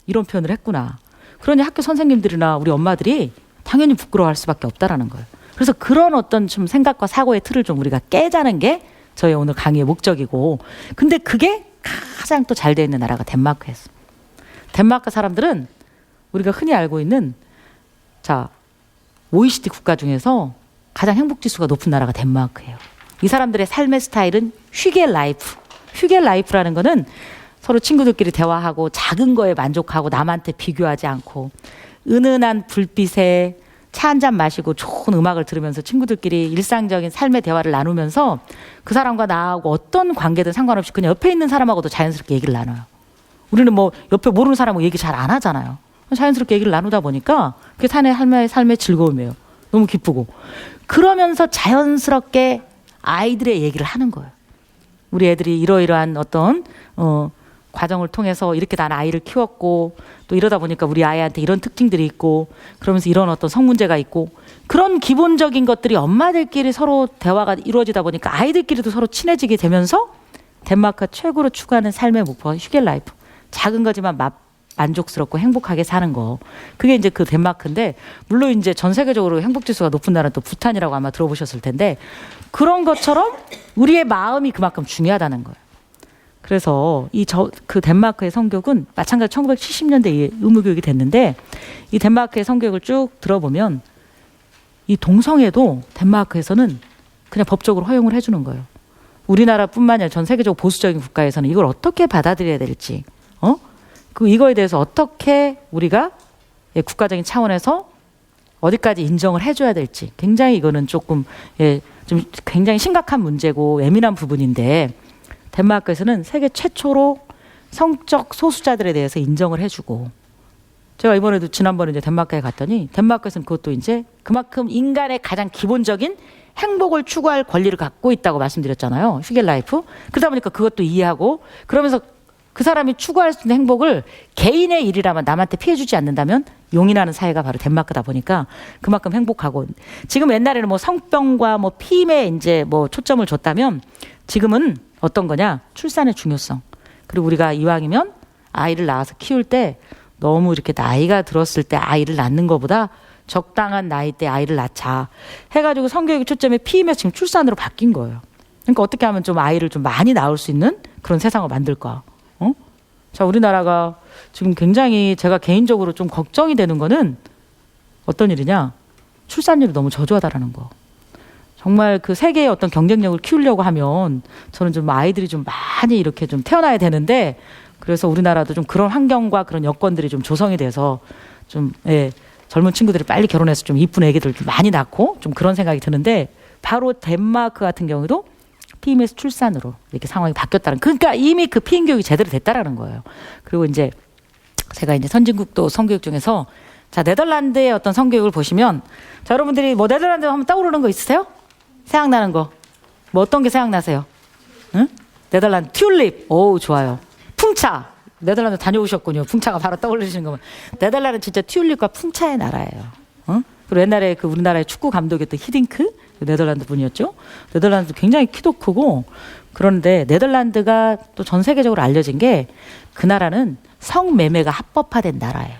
A: 이런 표현을 했구나. 그러니 학교 선생님들이나 우리 엄마들이 당연히 부끄러워할 수밖에 없다라는 거예요. 그래서 그런 어떤 좀 생각과 사고의 틀을 좀 우리가 깨자는 게 저희 오늘 강의의 목적이고, 근데 그게 가장 또 잘 돼 있는 나라가 덴마크였습니다. 덴마크 사람들은 우리가 흔히 알고 있는 OECD 국가 중에서 가장 행복 지수가 높은 나라가 덴마크예요. 이 사람들의 삶의 스타일은 휴게 라이프라는 거는 서로 친구들끼리 대화하고 작은 거에 만족하고 남한테 비교하지 않고 은은한 불빛에 차 한 잔 마시고 좋은 음악을 들으면서 친구들끼리 일상적인 삶의 대화를 나누면서 그 사람과 나하고 어떤 관계든 상관없이 그냥 옆에 있는 사람하고도 자연스럽게 얘기를 나눠요. 우리는 뭐 옆에 모르는 사람하고 얘기 잘 안 하잖아요. 자연스럽게 얘기를 나누다 보니까 그게 삶의 즐거움이에요. 너무 기쁘고. 그러면서 자연스럽게 아이들의 얘기를 하는 거예요. 우리 애들이 이러이러한 어떤 과정을 통해서 이렇게 난 아이를 키웠고 또 이러다 보니까 우리 아이한테 이런 특징들이 있고 그러면서 이런 어떤 성문제가 있고 그런 기본적인 것들이 엄마들끼리 서로 대화가 이루어지다 보니까 아이들끼리도 서로 친해지게 되면서 덴마크 최고로 추구하는 삶의 목표가 휴게 라이프. 작은 거지만 만족스럽고 행복하게 사는 거. 그게 이제 그 덴마크인데 물론 이제 전 세계적으로 행복 지수가 높은 나라는 또 부탄이라고 아마 들어보셨을 텐데 그런 것처럼 우리의 마음이 그만큼 중요하다는 거예요. 그래서 그 덴마크의 성교육은 마찬가지로 1970년대에 의무교육이 됐는데 이 덴마크의 성교육을 쭉 들어보면 이 동성애도 덴마크에서는 그냥 법적으로 허용을 해주는 거예요. 우리나라뿐만 아니라 전 세계적으로 보수적인 국가에서는 이걸 어떻게 받아들여야 될지, 이거에 대해서 어떻게 우리가 국가적인 차원에서 어디까지 인정을 해줘야 될지 굉장히 이거는 조금 좀 굉장히 심각한 문제고 예민한 부분인데 덴마크에서는 세계 최초로 성적 소수자들에 대해서 인정을 해주고 제가 지난번에 이제 덴마크에 갔더니 덴마크에서는 그것도 이제 그만큼 인간의 가장 기본적인 행복을 추구할 권리를 갖고 있다고 말씀드렸잖아요. 휴게 라이프. 그러다 보니까 그것도 이해하고 그러면서 그 사람이 추구할 수 있는 행복을 개인의 일이라면 남한테 피해주지 않는다면 용인하는 사회가 바로 덴마크다 보니까 그만큼 행복하고 지금 옛날에는 뭐 성병과 뭐 피임에 이제 뭐 초점을 줬다면 지금은 어떤 거냐? 출산의 중요성. 그리고 우리가 이왕이면 아이를 낳아서 키울 때 너무 이렇게 나이가 들었을 때 아이를 낳는 것보다 적당한 나이 때 아이를 낳자 해가지고 성교육의 초점이 피임에서 지금 출산으로 바뀐 거예요. 그러니까 어떻게 하면 좀 아이를 좀 많이 낳을 수 있는 그런 세상을 만들까? 자, 우리나라가 지금 굉장히 제가 개인적으로 좀 걱정이 되는 거는 어떤 일이냐? 출산율이 너무 저조하다라는 거. 정말 그 세계의 어떤 경쟁력을 키우려고 하면 저는 좀 아이들이 좀 많이 이렇게 좀 태어나야 되는데 그래서 우리나라도 좀 그런 환경과 그런 여건들이 좀 조성이 돼서 좀 젊은 친구들이 빨리 결혼해서 좀 이쁜 애기들 좀 많이 낳고 좀 그런 생각이 드는데 바로 덴마크 같은 경우도 피임에서 출산으로 이렇게 상황이 바뀌었다는 그러니까 이미 그 피임 교육이 제대로 됐다라는 거예요. 그리고 이제 제가 이제 선진국도 성교육 중에서 자, 네덜란드의 어떤 성교육을 보시면 자, 여러분들이 뭐 네덜란드 하면 떠오르는 거 있으세요? 생각나는 거. 뭐 어떤 게 생각나세요? 응? 네덜란드 튤립. 오, 좋아요. 풍차. 네덜란드 다녀오셨군요. 풍차가 바로 떠올리시는 거면. 네덜란드 진짜 튤립과 풍차의 나라예요. 어? 그리고 옛날에 그 우리나라의 축구 감독이었던 히딩크 네덜란드 분이었죠. 네덜란드 굉장히 키도 크고 그런데 네덜란드가 또 전 세계적으로 알려진 게 그 나라는 성매매가 합법화된 나라예요.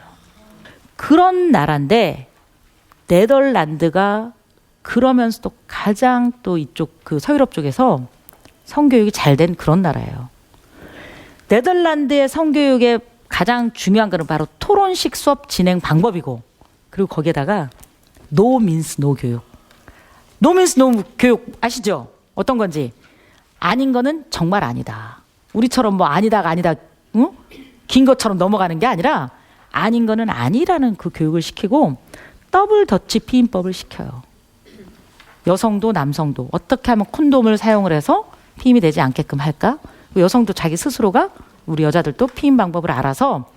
A: 그런 나라인데 네덜란드가 그러면서도 가장 또 이쪽 그 서유럽 쪽에서 성교육이 잘 된 그런 나라예요. 네덜란드의 성교육의 가장 중요한 것은 바로 토론식 수업 진행 방법이고 그리고 거기에다가 No means no 교육. No means no 교육 아시죠? 어떤 건지. 아닌 거는 정말 아니다. 우리처럼 뭐 아니다가 아니다, 응? 긴 것처럼 넘어가는 게 아니라 아닌 거는 아니라는 그 교육을 시키고 더블 더치 피임법을 시켜요. 여성도 남성도 어떻게 하면 콘돔을 사용을 해서 피임이 되지 않게끔 할까? 여성도 자기 스스로가 우리 여자들도 피임 방법을 알아서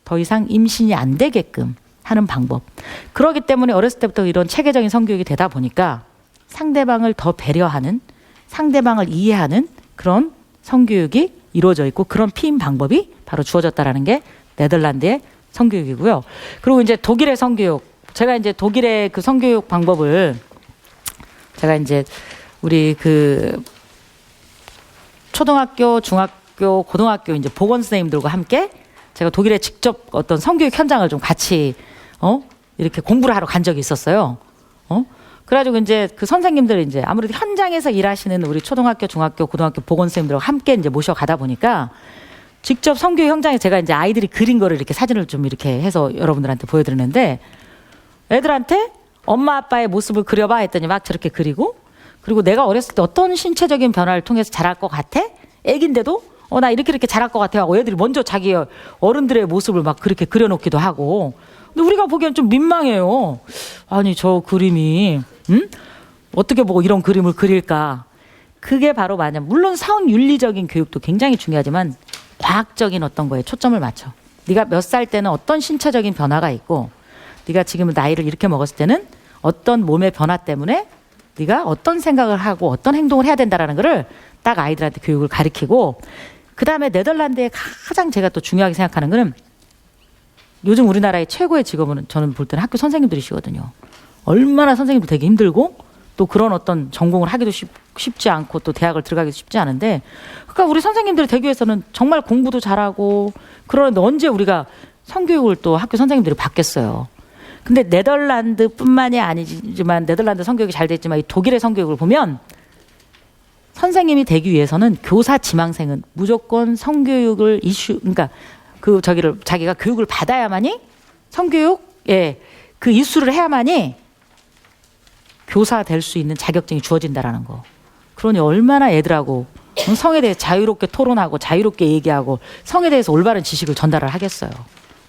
A: 더 이상 임신이 안 되게끔 하는 방법. 그렇기 때문에 어렸을 때부터 이런 체계적인 성교육이 되다 보니까 상대방을 더 배려하는 상대방을 이해하는 그런 성교육이 이루어져 있고 그런 피임 방법이 바로 주어졌다라는 게 네덜란드의 성교육이고요. 그리고 이제 독일의 성교육. 제가 이제 독일의 그 성교육 방법을 제가 이제 우리 그 초등학교, 중학교, 고등학교 이제 보건 선생님들과 함께 제가 독일에 직접 어떤 성교육 현장을 좀 같이 이렇게 공부를 하러 간 적이 있었어요. 그래가지고 이제 그 선생님들 이제 아무래도 현장에서 일하시는 우리 초등학교, 중학교, 고등학교 보건 선생님들과 함께 이제 모셔가다 보니까 직접 성교육 현장에 제가 이제 아이들이 그린 거를 이렇게 사진을 좀 이렇게 해서 여러분들한테 보여드리는데 애들한테 엄마 아빠의 모습을 그려봐 했더니 막 저렇게 그리고 그리고 내가 어렸을 때 어떤 신체적인 변화를 통해서 자랄 것 같아? 애긴데도 나 이렇게 자랄 것 같아 하고 애들이 먼저 자기 어른들의 모습을 막 그렇게 그려놓기도 하고 근데 우리가 보기엔 좀 민망해요. 아니 저 그림이 어떻게 보고 이런 그림을 그릴까? 그게 바로 물론 성윤리적인 교육도 굉장히 중요하지만 과학적인 어떤 거에 초점을 맞춰. 네가 몇 살 때는 어떤 신체적인 변화가 있고 네가 지금 나이를 이렇게 먹었을 때는 어떤 몸의 변화 때문에 네가 어떤 생각을 하고 어떤 행동을 해야 된다라는 거를 딱 아이들한테 교육을 가르치고 그다음에 네덜란드의 가장 제가 또 중요하게 생각하는 거는 요즘 우리나라의 최고의 직업은 저는 볼 때는 학교 선생님들이시거든요. 얼마나 선생님도 되게 힘들고 또 그런 어떤 전공을 하기도 쉽지 않고 또 대학을 들어가기도 쉽지 않은데 그러니까 우리 선생님들이 되기 위해서는 정말 공부도 잘하고 그러는데 언제 우리가 성교육을 또 학교 선생님들이 받겠어요. 근데 네덜란드뿐만이 아니지만 네덜란드 성교육이 잘 됐지만 이 독일의 성교육을 보면 선생님이 되기 위해서는 교사 지망생은 무조건 성교육을 그러니까 자기가 교육을 받아야만이 성교육에 그 이수를 해야만이 교사 될 수 있는 자격증이 주어진다라는 거. 그러니 얼마나 애들하고 성에 대해 자유롭게 토론하고 자유롭게 얘기하고 성에 대해서 올바른 지식을 전달을 하겠어요.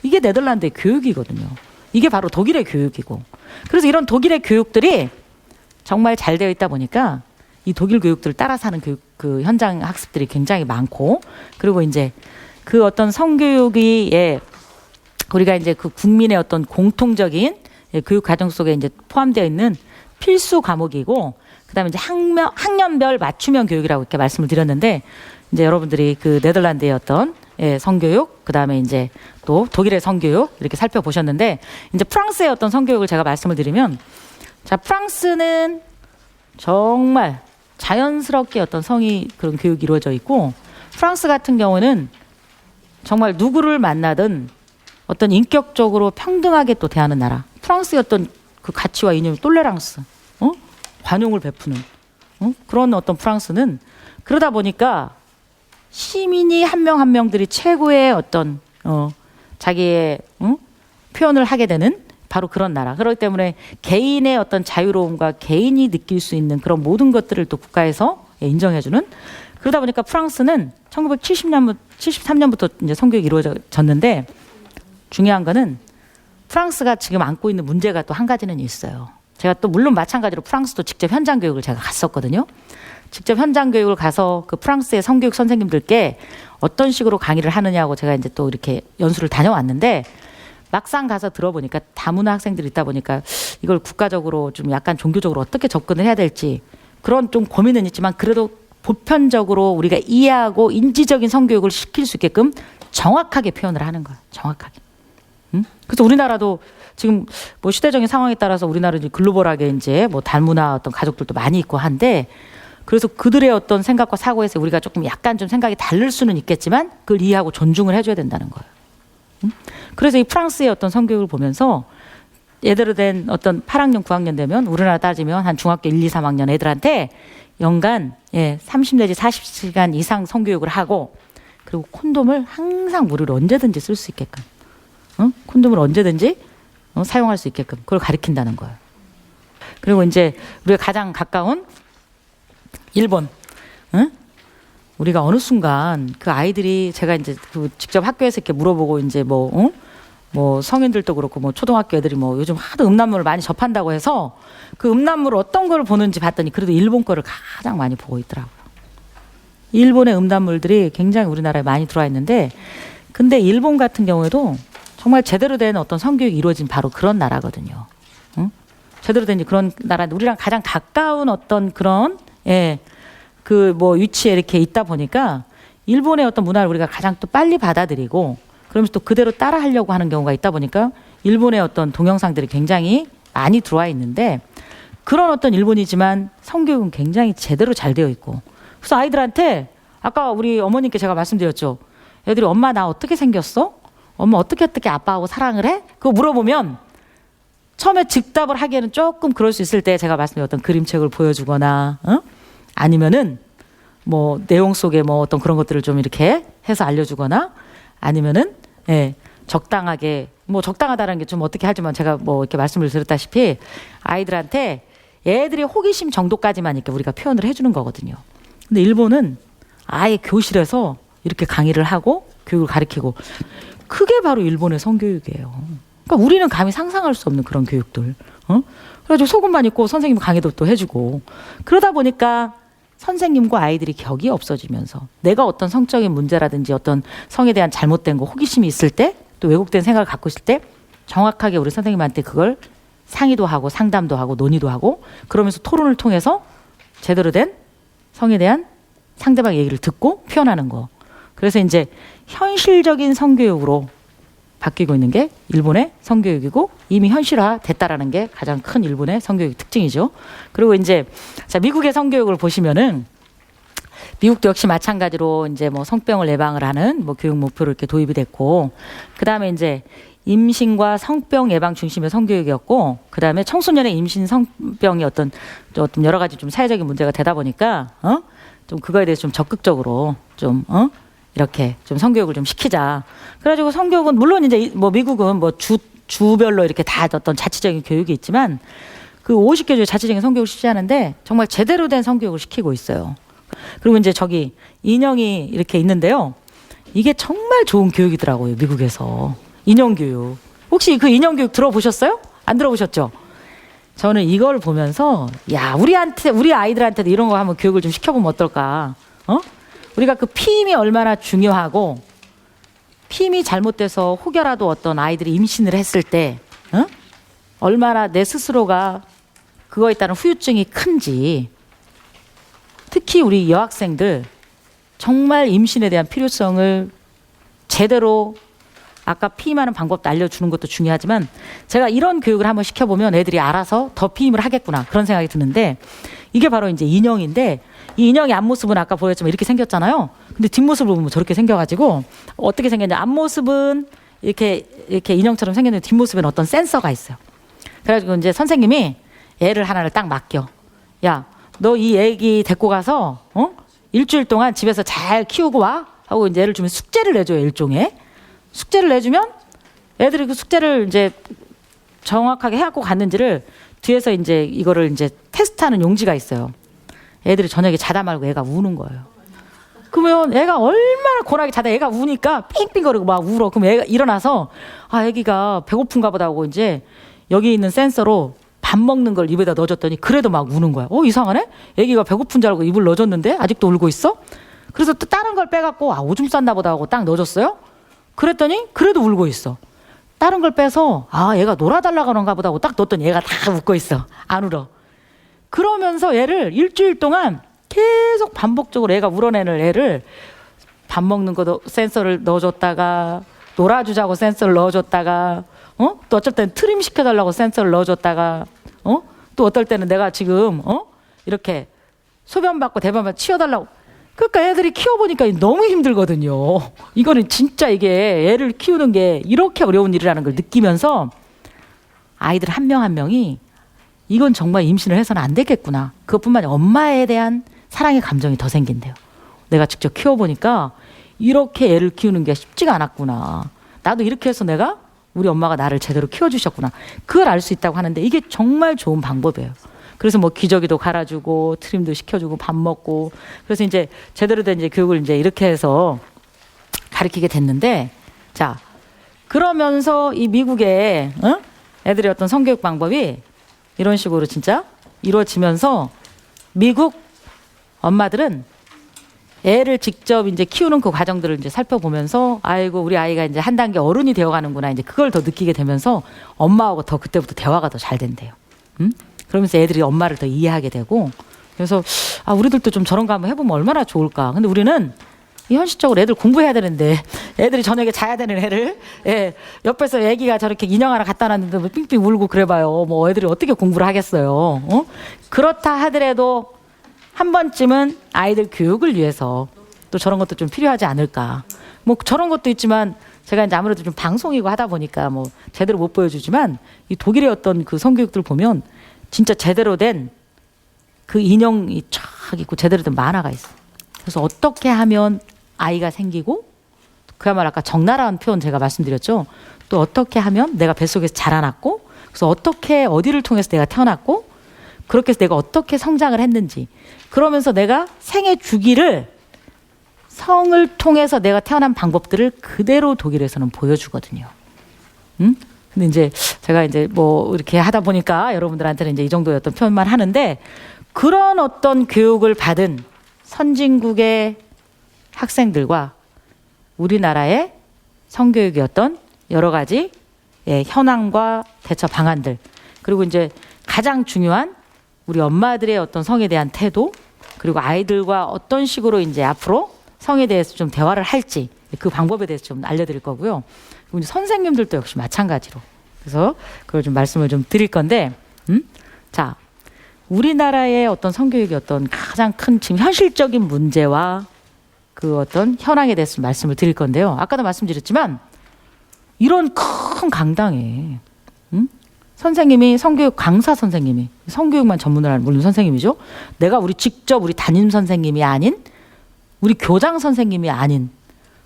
A: 이게 네덜란드의 교육이거든요. 이게 바로 독일의 교육이고. 그래서 이런 독일의 교육들이 정말 잘 되어 있다 보니까 이 독일 교육들을 따라서 하는 그 현장 학습들이 굉장히 많고 그리고 이제 그 어떤 성교육이 우리가 이제 그 국민의 어떤 공통적인 교육 과정 속에 이제 포함되어 있는 필수 과목이고 그다음에 이제 학년별 맞춤형 교육이라고 이렇게 말씀을 드렸는데 이제 여러분들이 그 네덜란드의 어떤 성교육 그다음에 이제 또 독일의 성교육 이렇게 살펴보셨는데 이제 프랑스의 어떤 성교육을 제가 말씀을 드리면 자 프랑스는 정말 자연스럽게 어떤 그런 교육이 이루어져 있고 프랑스 같은 경우는 정말 누구를 만나든 어떤 인격적으로 평등하게 또 대하는 나라. 프랑스의 어떤 그 가치와 이념이 똘레랑스, 관용을 베푸는 그런 어떤 프랑스는 그러다 보니까 시민이 한 명 한 명들이 최고의 어떤 자기의 표현을 하게 되는 바로 그런 나라. 그렇기 때문에 개인의 어떤 자유로움과 개인이 느낄 수 있는 그런 모든 것들을 또 국가에서 인정해주는 그러다 보니까 프랑스는 1973년부터 이제 성교육이 이루어졌는데 중요한 거는 프랑스가 지금 안고 있는 문제가 또 한 가지는 있어요. 제가 또 물론 마찬가지로 프랑스도 직접 현장 교육을 제가 갔었거든요. 직접 현장 교육을 가서 그 프랑스의 성교육 선생님들께 어떤 식으로 강의를 하느냐고 제가 이제 또 이렇게 연수를 다녀왔는데 막상 가서 들어보니까 다문화 학생들이 있다 보니까 이걸 국가적으로 좀 약간 종교적으로 어떻게 접근을 해야 될지 그런 좀 고민은 있지만 그래도 보편적으로 우리가 이해하고 인지적인 성교육을 시킬 수 있게끔 정확하게 표현을 하는 거야. 정확하게. 응? 그래서 우리나라도 지금 뭐 시대적인 상황에 따라서 우리나라는 이제 글로벌하게 이제 뭐 다문화 어떤 가족들도 많이 있고 한데 그래서 그들의 어떤 생각과 사고에서 우리가 조금 약간 좀 생각이 다를 수는 있겠지만 그걸 이해하고 존중을 해줘야 된다는 거예요. 응? 그래서 이 프랑스의 어떤 성교육을 보면서 예대로 된 어떤 8학년, 9학년 되면 우리나라 따지면 한 중학교 1, 2, 3학년 애들한테 연간 30 내지 40시간 이상 성교육을 하고 그리고 콘돔을 항상 무료로 언제든지 쓸 수 있게끔 콘돔을 언제든지 사용할 수 있게끔 그걸 가르친다는 거예요. 그리고 이제 우리가 가장 가까운 일본 우리가 어느 순간 그 아이들이 제가 이제 그 직접 학교에서 이렇게 물어보고 이제 뭐 성인들도 그렇고 뭐 초등학교 애들이 뭐 요즘 하도 음란물을 많이 접한다고 해서 그 음란물을 어떤 걸 보는지 봤더니 그래도 일본 거를 가장 많이 보고 있더라고요. 일본의 음란물들이 굉장히 우리나라에 많이 들어와 있는데 근데 일본 같은 경우에도 정말 제대로 된 어떤 성교육이 이루어진 바로 그런 나라거든요. 응? 제대로 된 그런 나라 우리랑 가장 가까운 어떤 그런 그 뭐 위치에 이렇게 있다 보니까 일본의 어떤 문화를 우리가 가장 또 빨리 받아들이고 그러면서 또 그대로 따라 하려고 하는 경우가 있다 보니까 일본의 어떤 동영상들이 굉장히 많이 들어와 있는데 그런 어떤 일본이지만 성교육은 굉장히 제대로 잘 되어 있고 그래서 아이들한테 아까 우리 어머님께 제가 말씀드렸죠. 애들이 엄마 나 어떻게 생겼어? 엄마 어떻게 아빠하고 사랑을 해? 그거 물어보면 처음에 즉답을 하기에는 조금 그럴 수 있을 때 제가 말씀드렸던 그림책을 보여주거나 아니면은 뭐 내용 속에 뭐 어떤 그런 것들을 좀 이렇게 해서 알려주거나 아니면은 적당하게 뭐 적당하다는 게 좀 어떻게 하지만 제가 뭐 이렇게 말씀을 드렸다시피 아이들한테 애들이 호기심 정도까지만 이렇게 우리가 표현을 해주는 거거든요. 근데 일본은 아예 교실에서 이렇게 강의를 하고 교육을 가르치고 그게 바로 일본의 성교육이에요. 그러니까 우리는 감히 상상할 수 없는 그런 교육들. 그래가지고 속옷만 입고 선생님 강의도 또 해주고 그러다 보니까 선생님과 아이들이 격이 없어지면서 내가 어떤 성적인 문제라든지 어떤 성에 대한 잘못된 거 호기심이 있을 때 또 왜곡된 생각을 갖고 있을 때 정확하게 우리 선생님한테 그걸 상의도 하고 상담도 하고 논의도 하고 그러면서 토론을 통해서 제대로 된 성에 대한 상대방의 얘기를 듣고 표현하는 거. 그래서 이제 현실적인 성교육으로 바뀌고 있는 게 일본의 성교육이고 이미 현실화됐다라는 게 가장 큰 일본의 성교육 특징이죠. 그리고 이제 자 미국의 성교육을 보시면은 미국도 역시 마찬가지로 이제 뭐 성병을 예방을 하는 뭐 교육 목표로 이렇게 도입이 됐고 그다음에 이제 임신과 성병 예방 중심의 성교육이었고 그다음에 청소년의 임신 성병이 어떤 여러 가지 좀 사회적인 문제가 되다 보니까 좀 그거에 대해서 좀 적극적으로 좀 이렇게 좀 성교육을 좀 시키자. 그래가지고 성교육은 물론 이제 뭐 미국은 뭐 주별로 이렇게 다 어떤 자치적인 교육이 있지만 그 50개 주의 자치적인 성교육을 실시하는데 정말 제대로 된 성교육을 시키고 있어요. 그리고 이제 저기 인형이 이렇게 있는데요. 이게 정말 좋은 교육이더라고요. 미국에서. 인형교육. 혹시 그 인형교육 들어보셨어요? 안 들어보셨죠? 저는 이걸 보면서 야 우리 아이들한테도 이런 거 한번 교육을 좀 시켜보면 어떨까? 우리가 그 피임이 얼마나 중요하고 피임이 잘못돼서 혹여라도 어떤 아이들이 임신을 했을 때 얼마나 내 스스로가 그거에 따른 후유증이 큰지 특히 우리 여학생들 정말 임신에 대한 필요성을 제대로 아까 피임하는 방법도 알려주는 것도 중요하지만 제가 이런 교육을 한번 시켜보면 애들이 알아서 더 피임을 하겠구나 그런 생각이 드는데 이게 바로 이제 인형인데 이 인형의 앞모습은 아까 보였지만 이렇게 생겼잖아요. 근데 뒷모습을 보면 저렇게 생겨가지고 어떻게 생겼냐 앞모습은 이렇게 인형처럼 생겼는데 뒷모습에는 어떤 센서가 있어요. 그래가지고 이제 선생님이 애를 하나를 딱 맡겨. 야, 너 이 애기 데리고 가서 일주일 동안 집에서 잘 키우고 와 하고 이제 애를 주면 숙제를 내줘요. 일종의 숙제를 내주면 애들이 그 숙제를 이제 정확하게 해갖고 갔는지를 뒤에서 이제 이거를 이제 테스트하는 용지가 있어요. 애들이 저녁에 자다 말고 애가 우는 거예요. 그러면 애가 얼마나 고나게 자다 애가 우니까 삥삥거리고 막 울어. 그럼 애가 일어나서 아 애기가 배고픈가 보다 하고 이제 여기 있는 센서로 밥 먹는 걸 입에다 넣어줬더니 그래도 막 우는 거야. 이상하네? 애기가 배고픈 줄 알고 입을 넣어줬는데 아직도 울고 있어? 그래서 또 다른 걸 빼갖고 오줌 쌌나 보다 하고 딱 넣어줬어요. 그랬더니 그래도 울고 있어. 다른 걸 빼서 얘가 놀아달라고 그런가 보다 하고 딱 넣었더니 얘가 다 웃고 있어. 안 울어. 그러면서 얘를 일주일 동안 계속 반복적으로 애가 울어내는 애를 밥 먹는 것도 센서를 넣어줬다가 놀아주자고 센서를 넣어줬다가 또 어쩔 때는 트림 시켜달라고 센서를 넣어줬다가 또 어떨 때는 내가 지금 이렇게 소변 받고 대변 받고 치워달라고. 그러니까 애들이 키워보니까 너무 힘들거든요. 이거는 진짜 이게 애를 키우는 게 이렇게 어려운 일이라는 걸 느끼면서 아이들 한 명 한 명이 이건 정말 임신을 해서는 안 되겠구나. 그것뿐만 아니라 엄마에 대한 사랑의 감정이 더 생긴대요. 내가 직접 키워보니까 이렇게 애를 키우는 게 쉽지가 않았구나. 나도 이렇게 해서 내가 우리 엄마가 나를 제대로 키워주셨구나. 그걸 알 수 있다고 하는데 이게 정말 좋은 방법이에요. 그래서 뭐 기저귀도 갈아주고 트림도 시켜주고 밥 먹고 그래서 이제 제대로 된 이제 교육을 이제 이렇게 해서 가르치게 됐는데 자 그러면서 이 미국의 애들의 어떤 성교육 방법이 이런 식으로 진짜 이루어지면서 미국 엄마들은 애를 직접 이제 키우는 그 과정들을 이제 살펴보면서 아이고 우리 아이가 이제 한 단계 어른이 되어가는구나 이제 그걸 더 느끼게 되면서 엄마하고 더 그때부터 대화가 더 잘 된대요. 그러면서 애들이 엄마를 더 이해하게 되고 그래서 우리들도 좀 저런 거 한번 해보면 얼마나 좋을까. 근데 우리는 현실적으로 애들 공부해야 되는데 애들이 저녁에 자야 되는 애를 옆에서 애기가 저렇게 인형 하나 갖다 놨는데 뭐 삥삥 울고 그래봐요. 뭐 애들이 어떻게 공부를 하겠어요. 그렇다 하더라도 한 번쯤은 아이들 교육을 위해서 또 저런 것도 좀 필요하지 않을까. 뭐 저런 것도 있지만 제가 이제 아무래도 좀 방송이고 하다 보니까 뭐 제대로 못 보여주지만 이 독일의 어떤 그 성교육들 보면 진짜 제대로 된 그 인형이 쫙 있고 제대로 된 만화가 있어. 그래서 어떻게 하면 아이가 생기고 그야말로 아까 적나라한 표현 제가 말씀드렸죠. 또 어떻게 하면 내가 뱃속에서 자라났고 그래서 어떻게 어디를 통해서 내가 태어났고 그렇게 해서 내가 어떻게 성장을 했는지 그러면서 내가 생애 주기를 성을 통해서 내가 태어난 방법들을 그대로 독일에서는 보여주거든요. 근데 이제 제가 이제 뭐 이렇게 하다 보니까 여러분들한테는 이제 이 정도의 어떤 표현만 하는데 그런 어떤 교육을 받은 선진국의 학생들과 우리나라의 성교육의 어떤 여러 가지 현황과 대처 방안들 그리고 이제 가장 중요한 우리 엄마들의 어떤 성에 대한 태도 그리고 아이들과 어떤 식으로 이제 앞으로 성에 대해서 좀 대화를 할지 그 방법에 대해서 좀 알려드릴 거고요. 그리고 이제 선생님들도 역시 마찬가지로 그래서 그걸 좀 말씀을 좀 드릴 건데 자 우리나라의 어떤 성교육의 어떤 가장 큰 지금 현실적인 문제와 그 어떤 현황에 대해서 말씀을 드릴 건데요. 아까도 말씀드렸지만 이런 큰 강당에 선생님이 성교육 강사 선생님이 성교육만 전문을 하는 물론 선생님이죠. 내가 직접 우리 담임 선생님이 아닌 우리 교장 선생님이 아닌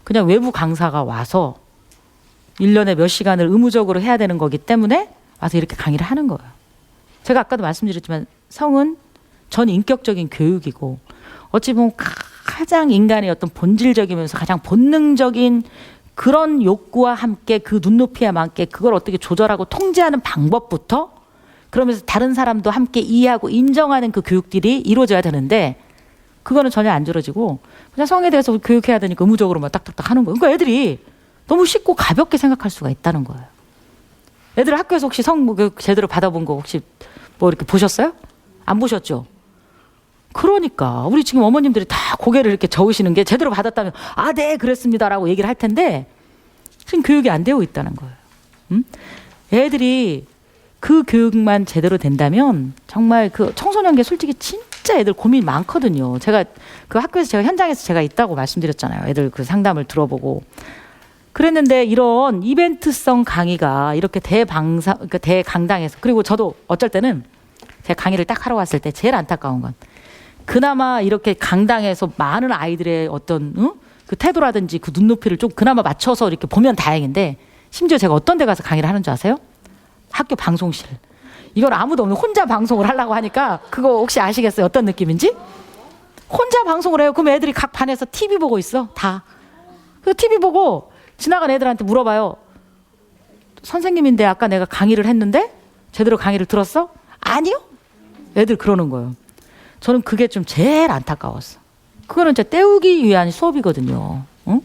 A: 그냥 외부 강사가 와서 1년에 몇 시간을 의무적으로 해야 되는 거기 때문에 와서 이렇게 강의를 하는 거예요. 제가 아까도 말씀드렸지만 성은 전 인격적인 교육이고 어찌 보면 가장 인간의 어떤 본질적이면서 가장 본능적인 그런 욕구와 함께 그 눈높이와 함께 그걸 어떻게 조절하고 통제하는 방법부터 그러면서 다른 사람도 함께 이해하고 인정하는 그 교육들이 이루어져야 되는데 그거는 전혀 안 이루어지고 그냥 성에 대해서 교육해야 되니까 의무적으로 막 딱딱딱 하는 거예요. 그러니까 애들이 너무 쉽고 가볍게 생각할 수가 있다는 거예요. 애들 학교에서 혹시 성교육 제대로 받아본 거 혹시 뭐 이렇게 보셨어요? 안 보셨죠? 그러니까 우리 지금 어머님들이 다 고개를 이렇게 저으시는 게 제대로 받았다면 네 그랬습니다라고 얘기를 할 텐데 지금 교육이 안 되고 있다는 거예요. 애들이 그 교육만 제대로 된다면 정말 그 청소년기 솔직히 진짜 애들 고민 많거든요. 제가 그 학교에서 제가 현장에서 제가 있다고 말씀드렸잖아요. 애들 그 상담을 들어보고 그랬는데 이런 이벤트성 강의가 이렇게 그러니까 대강당에서 그리고 저도 어쩔 때는 제가 강의를 딱 하러 왔을 때 제일 안타까운 건 그나마 이렇게 강당에서 많은 아이들의 어떤 그 태도라든지 그 눈높이를 좀 그나마 맞춰서 이렇게 보면 다행인데 심지어 제가 어떤 데 가서 강의를 하는 줄 아세요? 학교 방송실. 이걸 아무도 없는 혼자 방송을 하려고 하니까 그거 혹시 아시겠어요? 어떤 느낌인지? 혼자 방송을 해요. 그럼 애들이 각 반에서 TV 보고 있어. 다. 그 TV 보고 지나간 애들한테 물어봐요. 선생님인데 아까 내가 강의를 했는데 제대로 강의를 들었어? 아니요? 애들 그러는 거예요. 저는 그게 좀 제일 안타까웠어. 그거는 진짜 때우기 위한 수업이거든요. 응?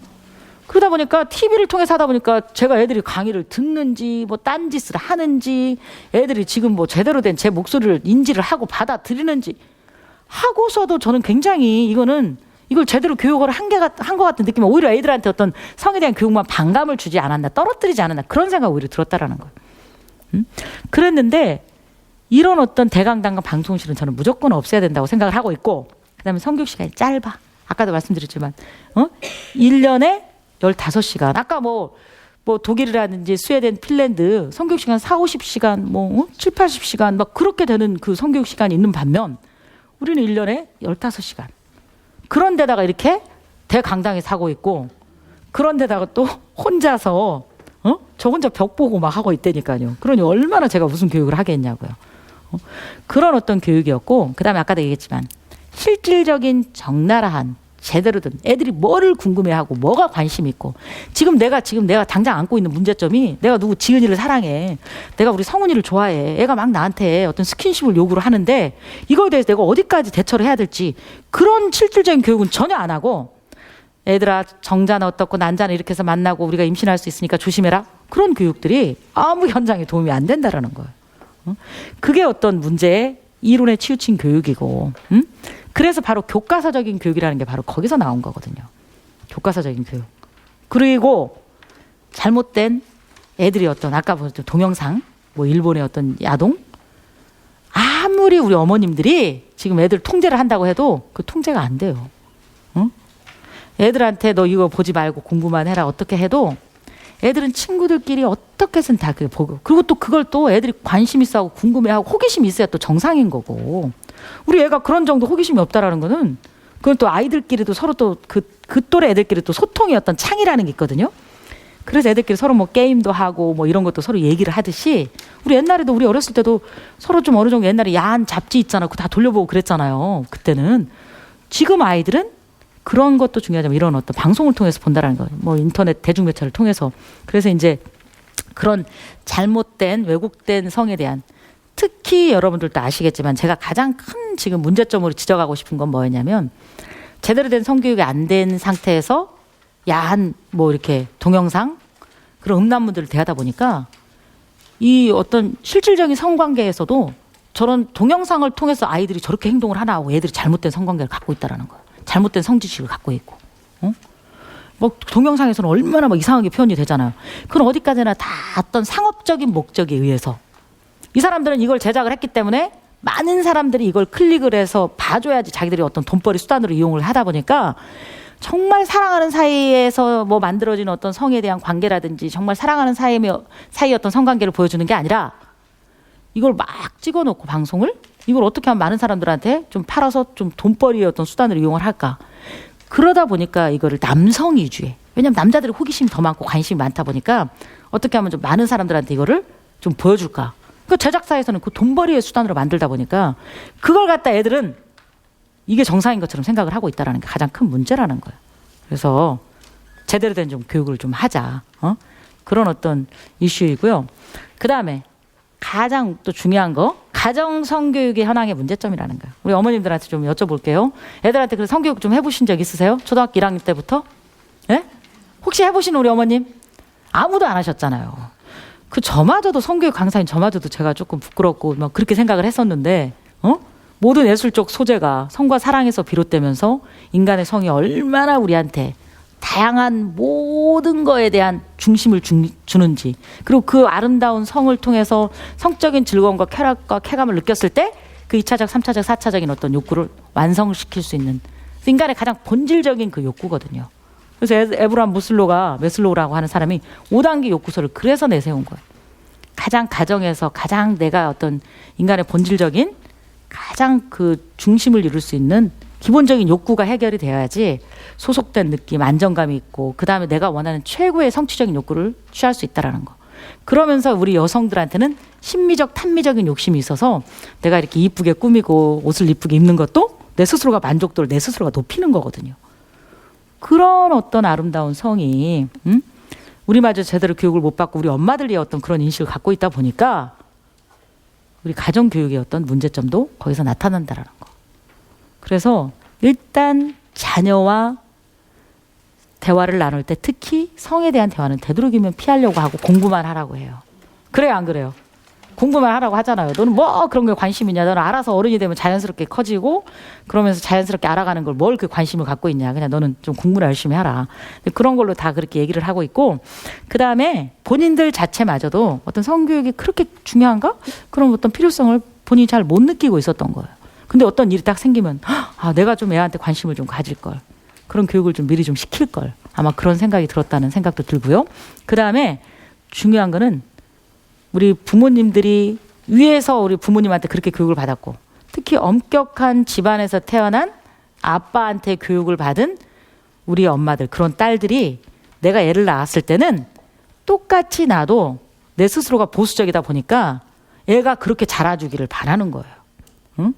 A: 그러다 보니까 TV를 통해서 하다 보니까 제가 애들이 강의를 듣는지 뭐 딴짓을 하는지 애들이 지금 뭐 제대로 된 제 목소리를 인지를 하고 받아들이는지 하고서도 저는 굉장히 이걸 제대로 교육을 한 것 같은 느낌이 오히려 애들한테 어떤 성에 대한 교육만 반감을 주지 않았나 떨어뜨리지 않았나 그런 생각이 오히려 들었다라는 거예요. 그랬는데 이런 어떤 대강당과 방송실은 저는 무조건 없애야 된다고 생각을 하고 있고 그다음에 성교육 시간이 짧아. 아까도 말씀드렸지만 1년에 15시간. 아까 뭐 독일이라든지 스웨덴, 핀란드 성교육 시간 40-50시간, 7, 80시간 막 그렇게 되는 그 성교육 시간이 있는 반면 우리는 1년에 15시간. 그런 데다가 이렇게 대강당에 사고 있고 그런 데다가 또 혼자서 저 혼자 벽 보고 막 하고 있다니까요. 그러니 얼마나 제가 무슨 교육을 하겠냐고요. 그런 어떤 교육이었고 그다음에 아까도 얘기했지만 실질적인 적나라한 제대로 된 애들이 뭐를 궁금해하고 뭐가 관심 있고 지금 내가 당장 안고 있는 문제점이 내가 누구 지은이를 사랑해. 내가 우리 성훈이를 좋아해. 애가 막 나한테 어떤 스킨십을 요구를 하는데 이거에 대해서 내가 어디까지 대처를 해야 될지 그런 실질적인 교육은 전혀 안 하고 애들아 정자는 어떻고 난자는 이렇게 해서 만나고 우리가 임신할 수 있으니까 조심해라. 그런 교육들이 아무 현장에 도움이 안 된다라는 거예요. 그게 어떤 문제의 이론에 치우친 교육이고 그래서 바로 교과서적인 교육이라는 게 바로 거기서 나온 거거든요. 교과서적인 교육. 그리고 잘못된 애들이 어떤 아까 보셨죠 동영상 뭐 일본의 어떤 야동 아무리 우리 어머님들이 지금 애들 통제를 한다고 해도 그 통제가 안 돼요. 애들한테 너 이거 보지 말고 공부만 해라 어떻게 해도 애들은 친구들끼리 어떻게 해서는 다 그게 보고 그리고 또 그걸 또 애들이 관심 있어 하고 궁금해하고 호기심이 있어야 또 정상인 거고 우리 애가 그런 정도 호기심이 없다라는 거는 그건 또 아이들끼리도 서로 또 그 또래 애들끼리 또 소통의 어떤 창이라는 게 있거든요. 그래서 애들끼리 서로 뭐 게임도 하고 뭐 이런 것도 서로 얘기를 하듯이 우리 옛날에도 우리 어렸을 때도 서로 좀 어느 정도 옛날에 야한 잡지 있잖아. 그거 다 돌려보고 그랬잖아요. 그때는. 지금 아이들은 그런 것도 중요하지만 이런 어떤 방송을 통해서 본다라는 거예요. 뭐 인터넷 대중매체를 통해서. 그래서 이제 그런 잘못된 왜곡된 성에 대한 특히 여러분들도 아시겠지만 제가 가장 큰 지금 문제점으로 지적하고 싶은 건 뭐였냐면 제대로 된 성교육이 안 된 상태에서 야한 뭐 이렇게 동영상 그런 음란물들을 대하다 보니까 이 어떤 실질적인 성관계에서도 저런 동영상을 통해서 아이들이 저렇게 행동을 하나 하고 애들이 잘못된 성관계를 갖고 있다는 거예요. 잘못된 성지식을 갖고 있고. 뭐 동영상에서는 얼마나 막 이상하게 표현이 되잖아요. 그건 어디까지나 다 어떤 상업적인 목적에 의해서 이 사람들은 이걸 제작을 했기 때문에 많은 사람들이 이걸 클릭을 해서 봐줘야지 자기들이 어떤 돈벌이 수단으로 이용을 하다 보니까 정말 사랑하는 사이에서 뭐 만들어진 어떤 성에 대한 관계라든지 정말 사랑하는 사이의 어떤 성관계를 보여주는 게 아니라 이걸 막 찍어놓고 방송을 이걸 어떻게 하면 많은 사람들한테 좀 팔아서 좀 돈벌이의 어떤 수단으로 이용을 할까. 그러다 보니까 이거를 남성 위주에 왜냐하면 남자들이 호기심이 더 많고 관심이 많다 보니까 어떻게 하면 좀 많은 사람들한테 이거를 좀 보여줄까. 그 제작사에서는 그 돈벌이의 수단으로 만들다 보니까 그걸 갖다 애들은 이게 정상인 것처럼 생각을 하고 있다는 게 가장 큰 문제라는 거예요. 그래서 제대로 된 좀 교육을 좀 하자. 그런 어떤 이슈이고요. 그다음에 가장 또 중요한 거 가정 성교육의 현황의 문제점이라는 거예요. 우리 어머님들한테 좀 여쭤볼게요. 애들한테 그 성교육 좀 해보신 적 있으세요? 초등학교 1학년 때부터? 네? 혹시 해보신 우리 어머님? 아무도 안 하셨잖아요. 저마저도 성교육 강사인 저마저도 제가 조금 부끄럽고 막 그렇게 생각을 했었는데 모든 예술적 소재가 성과 사랑에서 비롯되면서 인간의 성이 얼마나 우리한테 다양한 모든 거에 대한 중심을 주는지 그리고 그 아름다운 성을 통해서 성적인 즐거움과 쾌락과 쾌감을 느꼈을 때 그 2차적, 3차적, 4차적인 어떤 욕구를 완성시킬 수 있는 인간의 가장 본질적인 그 욕구거든요. 그래서 에브라임 메슬로우라고 하는 사람이 5단계 욕구서를 그래서 내세운 거예요. 가장 가정에서 가장 내가 어떤 인간의 본질적인 가장 그 중심을 이룰 수 있는 기본적인 욕구가 해결이 되어야지 소속된 느낌, 안정감이 있고 그 다음에 내가 원하는 최고의 성취적인 욕구를 취할 수 있다는 거. 그러면서 우리 여성들한테는 심미적, 탐미적인 욕심이 있어서 내가 이렇게 이쁘게 꾸미고 옷을 이쁘게 입는 것도 내 스스로가 만족도를 내 스스로가 높이는 거거든요. 그런 어떤 아름다운 성이 우리마저 제대로 교육을 못 받고 우리 엄마들이 어떤 그런 인식을 갖고 있다 보니까 우리 가정교육의 어떤 문제점도 거기서 나타난다라는 거. 그래서 일단 자녀와 대화를 나눌 때 특히 성에 대한 대화는 되도록이면 피하려고 하고 공부만 하라고 해요. 그래요, 안 그래요? 공부만 하라고 하잖아요. 너는 뭐 그런 게 관심 있냐? 너는 알아서 어른이 되면 자연스럽게 커지고 그러면서 자연스럽게 알아가는 걸 뭘 그 관심을 갖고 있냐? 그냥 너는 좀 공부를 열심히 하라. 그런 걸로 다 그렇게 얘기를 하고 있고, 그 다음에 본인들 자체마저도 어떤 성교육이 그렇게 중요한가? 그런 어떤 필요성을 본인이 잘 못 느끼고 있었던 거예요. 근데 어떤 일이 딱 생기면 아, 내가 좀 애한테 관심을 좀 가질 걸. 그런 교육을 좀 미리 좀 시킬 걸. 아마 그런 생각이 들었다는 생각도 들고요. 그 다음에 중요한 거는 우리 부모님들이 위에서 우리 부모님한테 그렇게 교육을 받았고 특히 엄격한 집안에서 태어난 아빠한테 교육을 받은 우리 엄마들, 그런 딸들이 내가 애를 낳았을 때는 똑같이 나도 내 스스로가 보수적이다 보니까 애가 그렇게 자라주기를 바라는 거예요. 응?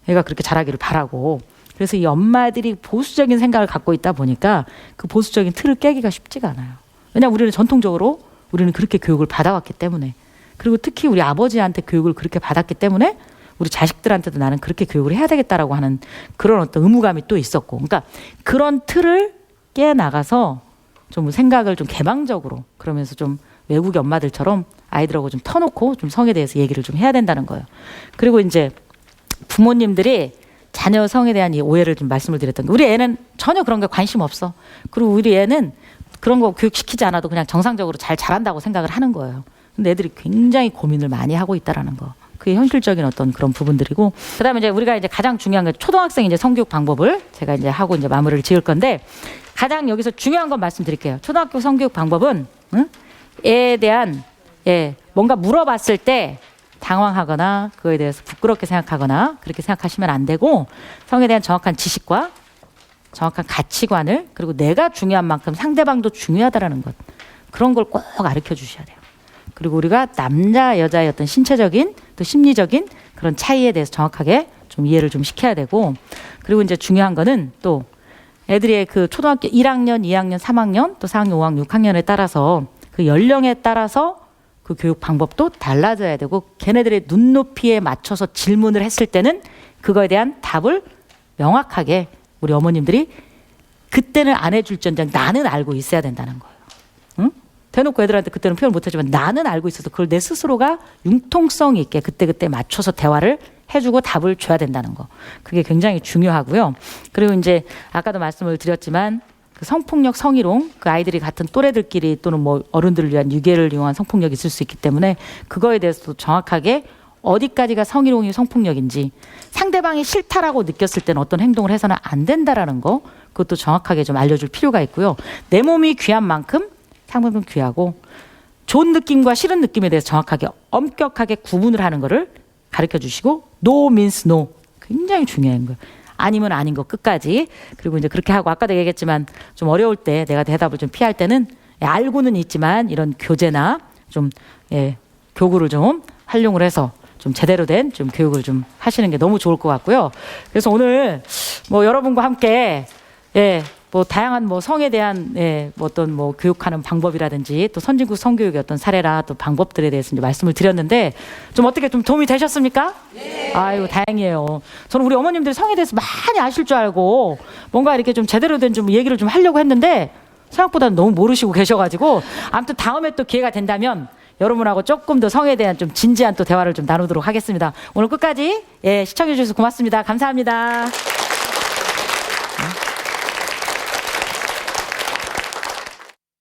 A: 애가 그렇게 자라기를 바라고. 그래서 이 엄마들이 보수적인 생각을 갖고 있다 보니까 그 보수적인 틀을 깨기가 쉽지가 않아요. 왜냐하면 우리는 전통적으로 우리는 그렇게 교육을 받아왔기 때문에, 그리고 특히 우리 아버지한테 교육을 그렇게 받았기 때문에 우리 자식들한테도 나는 그렇게 교육을 해야 되겠다라고 하는 그런 어떤 의무감이 또 있었고, 그러니까 그런 틀을 깨나가서 좀 생각을 좀 개방적으로, 그러면서 좀 외국의 엄마들처럼 아이들하고 좀 터놓고 좀 성에 대해서 얘기를 좀 해야 된다는 거예요. 그리고 이제 부모님들이 자녀 성에 대한 이 오해를 좀 말씀을 드렸던 게, 우리 애는 전혀 그런 게 관심 없어. 그리고 우리 애는 그런 거 교육시키지 않아도 그냥 정상적으로 잘 자란다고 생각을 하는 거예요. 근데 애들이 굉장히 고민을 많이 하고 있다라는 거. 그게 현실적인 어떤 그런 부분들이고, 그다음에 이제 우리가 이제 가장 중요한 게 초등학생 이제 성교육 방법을 제가 이제 하고 이제 마무리를 지을 건데, 가장 여기서 중요한 건 말씀드릴게요. 초등학교 성교육 방법은 애에 대한 뭔가 물어봤을 때 당황하거나 그거에 대해서 부끄럽게 생각하거나 그렇게 생각하시면 안 되고, 성에 대한 정확한 지식과 정확한 가치관을, 그리고 내가 중요한 만큼 상대방도 중요하다라는 것, 그런 걸 꼭 가르쳐 주셔야 돼요. 그리고 우리가 남자 여자의 어떤 신체적인 또 심리적인 그런 차이에 대해서 정확하게 좀 이해를 좀 시켜야 되고, 그리고 이제 중요한 거는 또 애들의 그 초등학교 1학년, 2학년, 3학년 또 4학년, 5학년, 6학년에 따라서 그 연령에 따라서 그 교육 방법도 달라져야 되고, 걔네들의 눈높이에 맞춰서 질문을 했을 때는 그거에 대한 답을 명확하게 우리 어머님들이 그때는 안 해줄지언정 나는 알고 있어야 된다는 거예요. 응? 대놓고 애들한테 그때는 표현 못하지만 나는 알고 있어서 그걸 내 스스로가 융통성 있게 그때그때 맞춰서 대화를 해주고 답을 줘야 된다는 거. 그게 굉장히 중요하고요. 그리고 이제 아까도 말씀을 드렸지만 그 성폭력, 성희롱, 그 아이들이 같은 또래들끼리 또는 뭐 어른들을 위한 유괴를 이용한 성폭력이 있을 수 있기 때문에 그거에 대해서도 정확하게 어디까지가 성희롱이 성폭력인지, 상대방이 싫다라고 느꼈을 때는 어떤 행동을 해서는 안 된다라는 거, 그것도 정확하게 좀 알려줄 필요가 있고요. 내 몸이 귀한 만큼 상대방은 귀하고, 좋은 느낌과 싫은 느낌에 대해서 정확하게 엄격하게 구분을 하는 거를 가르쳐 주시고, no means no, 굉장히 중요한 거예요. 아니면 아닌 거 끝까지. 그리고 이제 그렇게 하고, 아까도 얘기했지만 좀 어려울 때 내가 대답을 좀 피할 때는 알고는 있지만 이런 교재나 좀 교구를 좀 활용을 해서 좀 제대로 된 좀 교육을 좀 하시는 게 너무 좋을 것 같고요. 그래서 오늘 뭐 여러분과 함께 뭐 다양한 뭐 성에 대한 뭐 어떤 뭐 교육하는 방법이라든지 또 선진국 성교육의 어떤 사례나 또 방법들에 대해서 이제 말씀을 드렸는데, 좀 어떻게 좀 도움이 되셨습니까? 네. 아유, 다행이에요. 저는 우리 어머님들 성에 대해서 많이 아실 줄 알고 뭔가 이렇게 좀 제대로 된 좀 얘기를 좀 하려고 했는데 생각보다 너무 모르시고 계셔가지고, 아무튼 다음에 또 기회가 된다면 여러분하고 조금 더 성에 대한 좀 진지한 또 대화를 좀 나누도록 하겠습니다. 오늘 끝까지 시청해 주셔서 고맙습니다. 감사합니다.